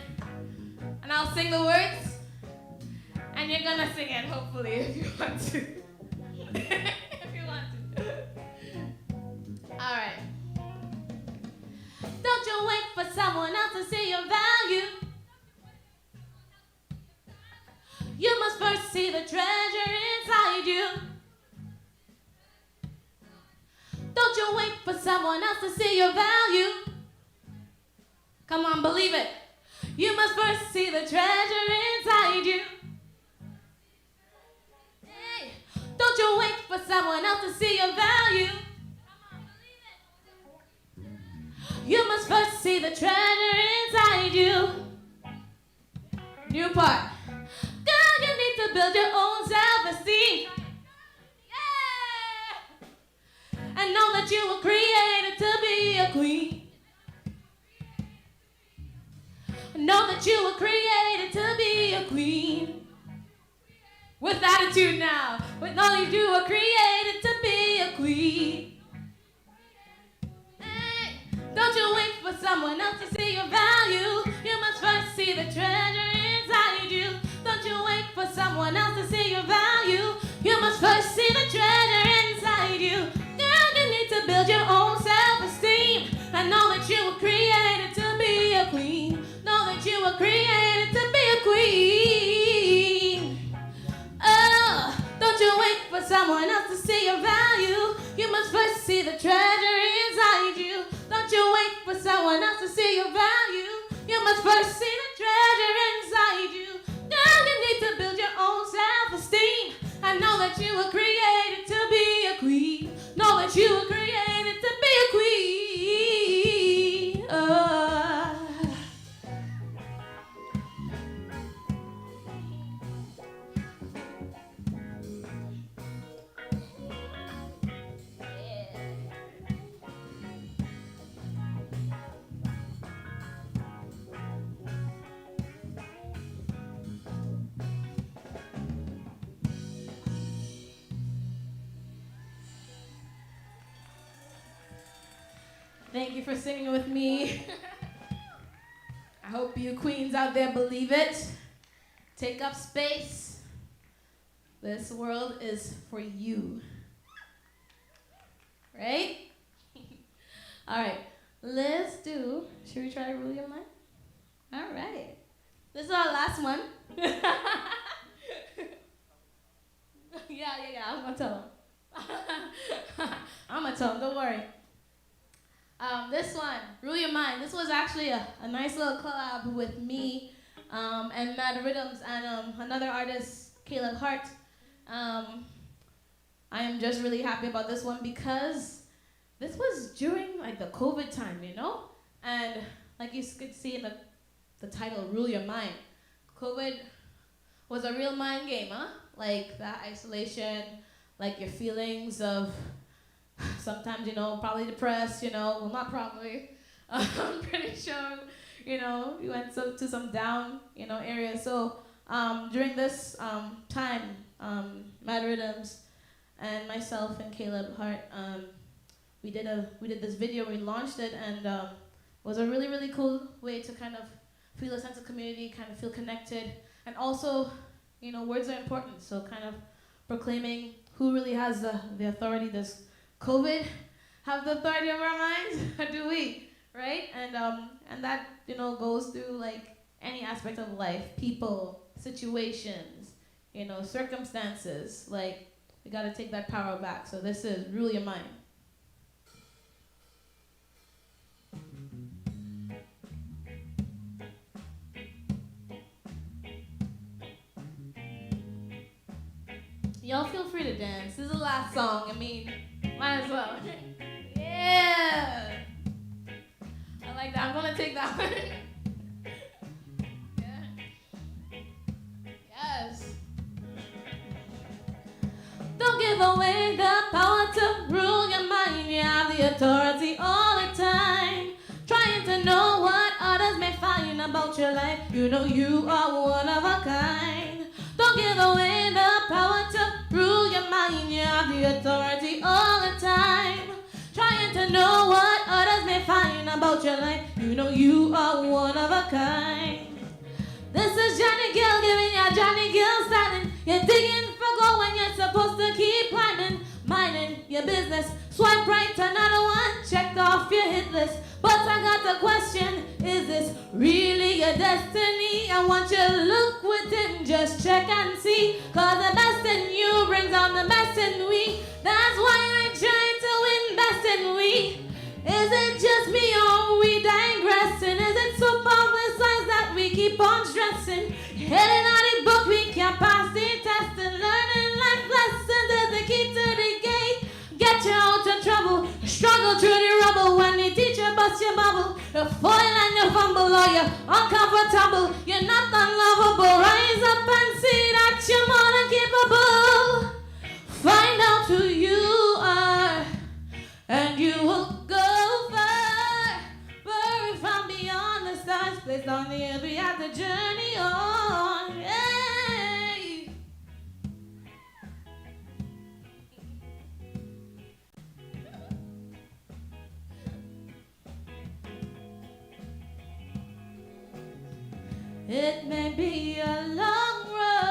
and I'll sing the words, and you're gonna sing it, hopefully, if you want to. If you want to. All right. Don't you wait for someone else to see your value. You must first see the treasure inside you. Don't you wait for someone else to see your value. Come on, believe it. You must first see the treasure inside you. Hey, don't you wait for someone else to see your value. You must first see the treasure inside you. New part. Girl, you need to build your own self-esteem. And know that you were created to be a queen. Know that you were created to be a queen. With attitude now. With knowledge you were created to be queen. Hey, don't you wait for someone else to see your value. You must first see the treasure inside you. Don't you wait for someone else to see your value. You must first see the treasure inside you. Girl, you need to build your own self-esteem and know that you were created to be a queen. Know that you were created to be a queen. Oh, don't you wait for someone else to see your value. You must first see the treasure inside you. Don't you wait for someone else to see your value. You must first see the treasure inside you. Girl, you need to build your own self-esteem and know that you were created to be a queen. Know that you were created to be a queen. Oh. Thank you for singing with me. I hope you queens out there believe it. Take up space. This world is for you. Right? All right, let's do, should we try Rule Your Mind? All right. This is our last one. Yeah, I'm gonna tell them. I'm gonna tell them, don't worry. This one, Rule Your Mind. This was actually a nice little collab with me and Mad Riddims and another artist, Caleb Hart. I am just really happy about this one because this was during like the COVID time, you know? And like you could see in the title, Rule Your Mind. COVID was a real mind game, huh? Like that isolation, like your feelings of sometimes, you know, probably depressed, you know, well, not probably. I'm pretty sure, you know, you went to some down, you know, areas. So during this time, Mad Riddims and myself and Caleb Hart, we did this video, we launched it, and it was a really, really cool way to kind of feel a sense of community, kind of feel connected, and also, you know, words are important, so kind of proclaiming who really has the authority. Does COVID have the authority over our minds, or do we, right? And that, you know, goes through like any aspect of life, people, situations, you know, circumstances. Like, we gotta take that power back. So this is Rule Your Mind. Y'all feel free to dance. This is the last song. I mean, might as well. Yeah. I like that. I'm gonna take that one. Yeah. Yes. Don't give away the power to rule your mind. You have the authority all the time. Trying to know what others may find about your life. You know you are one of a kind. Don't give away the power to rule your mind. You have the authority all the time. Trying to know what others may find about your life. You know you are one of a kind. This is Johnny Gill giving you Johnny Gill styling. You're digging for gold when you're supposed to keep climbing. Minding your business. Swipe right, another one. Check off your hit list. But I got the question, is this really your destiny? I want you to look within, just check and see. Cause the best in you brings out the best in we. That's why I try to invest in we. Is it just me or we digressing? Is it so publicized that we keep on stressing? Heading out the book, we can't pass the test. And learning life lessons is the key to the gate. Get you out of trouble, struggle through the rubble. When the teacher busts your bubble, you fall and you fumble, or you're uncomfortable. You're not unlovable. Rise up and see that you're more than capable. Find out who you are, and you will go far. Very far beyond the stars, placed on the earth, we have the journey on. Hey. It may be a long road.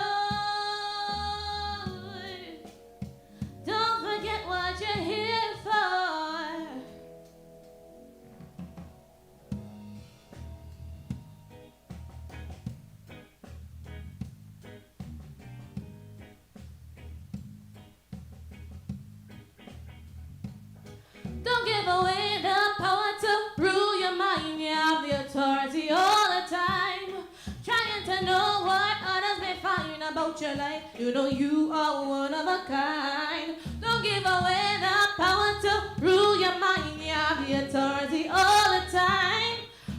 Don't forget what you're here for. Don't give away the power to rule your mind. You have the authority all the time. Trying to know what others may find about your life. You know you are one of a kind. Don't give away the power to rule your mind. You have the authority all the time.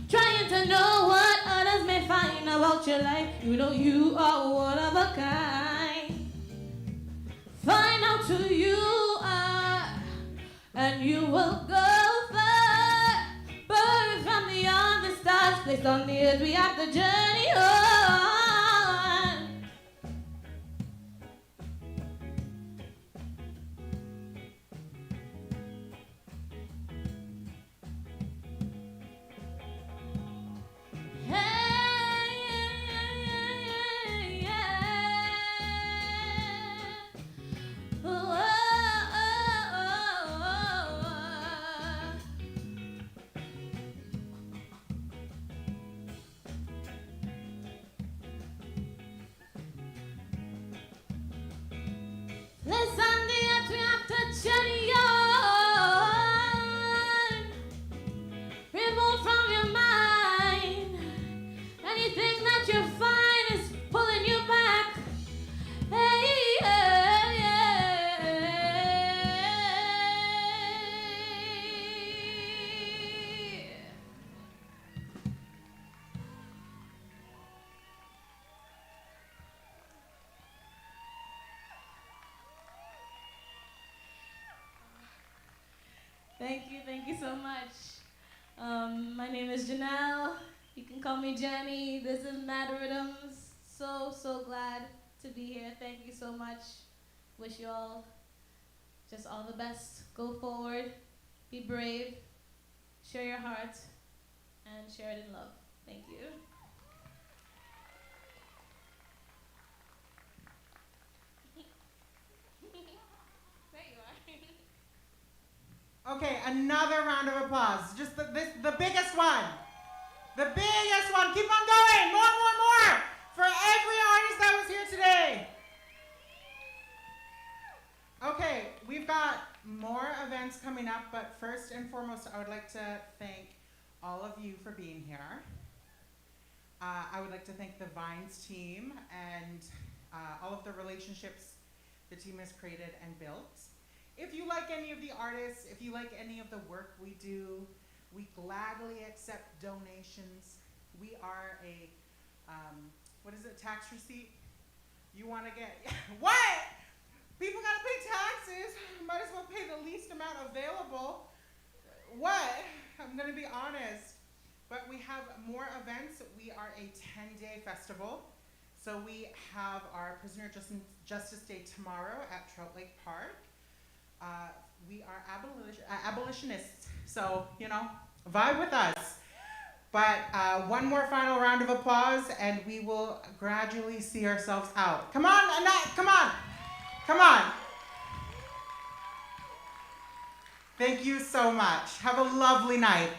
Trying to know what others may find about your life. You know you are one of a kind. Find out who you are, and you will go far. Birds from beyond the stars, placed on the earth, we have to journey on. Hey, yeah. Oh, oh, oh, oh, oh. Listen, the earth, we have to journey on. Remove from your mind anything that you find is pulling you back. Hey, yeah, yeah. Thank you so much. My name is Janelle. You can call me Jenny. This is Mad Riddims. So glad to be here. Thank you so much. Wish you all just all the best. Go forward. Be brave. Share your heart. And share it in love. Thank you. There you are. Okay, another round of applause. Just the biggest one. The biggest one. Keep on going. More. For every artist that was here today. Okay, we've got more events coming up, but first and foremost, I would like to thank all of you for being here. I would like to thank the Vines team and all of the relationships the team has created and built. If you like any of the artists, if you like any of the work we do, we gladly accept donations. We are a, tax receipt? You want to get, what? People got to pay taxes. Might as well pay the least amount available. What? I'm going to be honest. But we have more events. We are a 10-day festival. So we have our Prisoner Justice Day tomorrow at Trout Lake Park. We are abolitionists, so, vibe with us. But one more final round of applause, and we will gradually see ourselves out. Come on, Annette, come on. Thank you so much. Have a lovely night.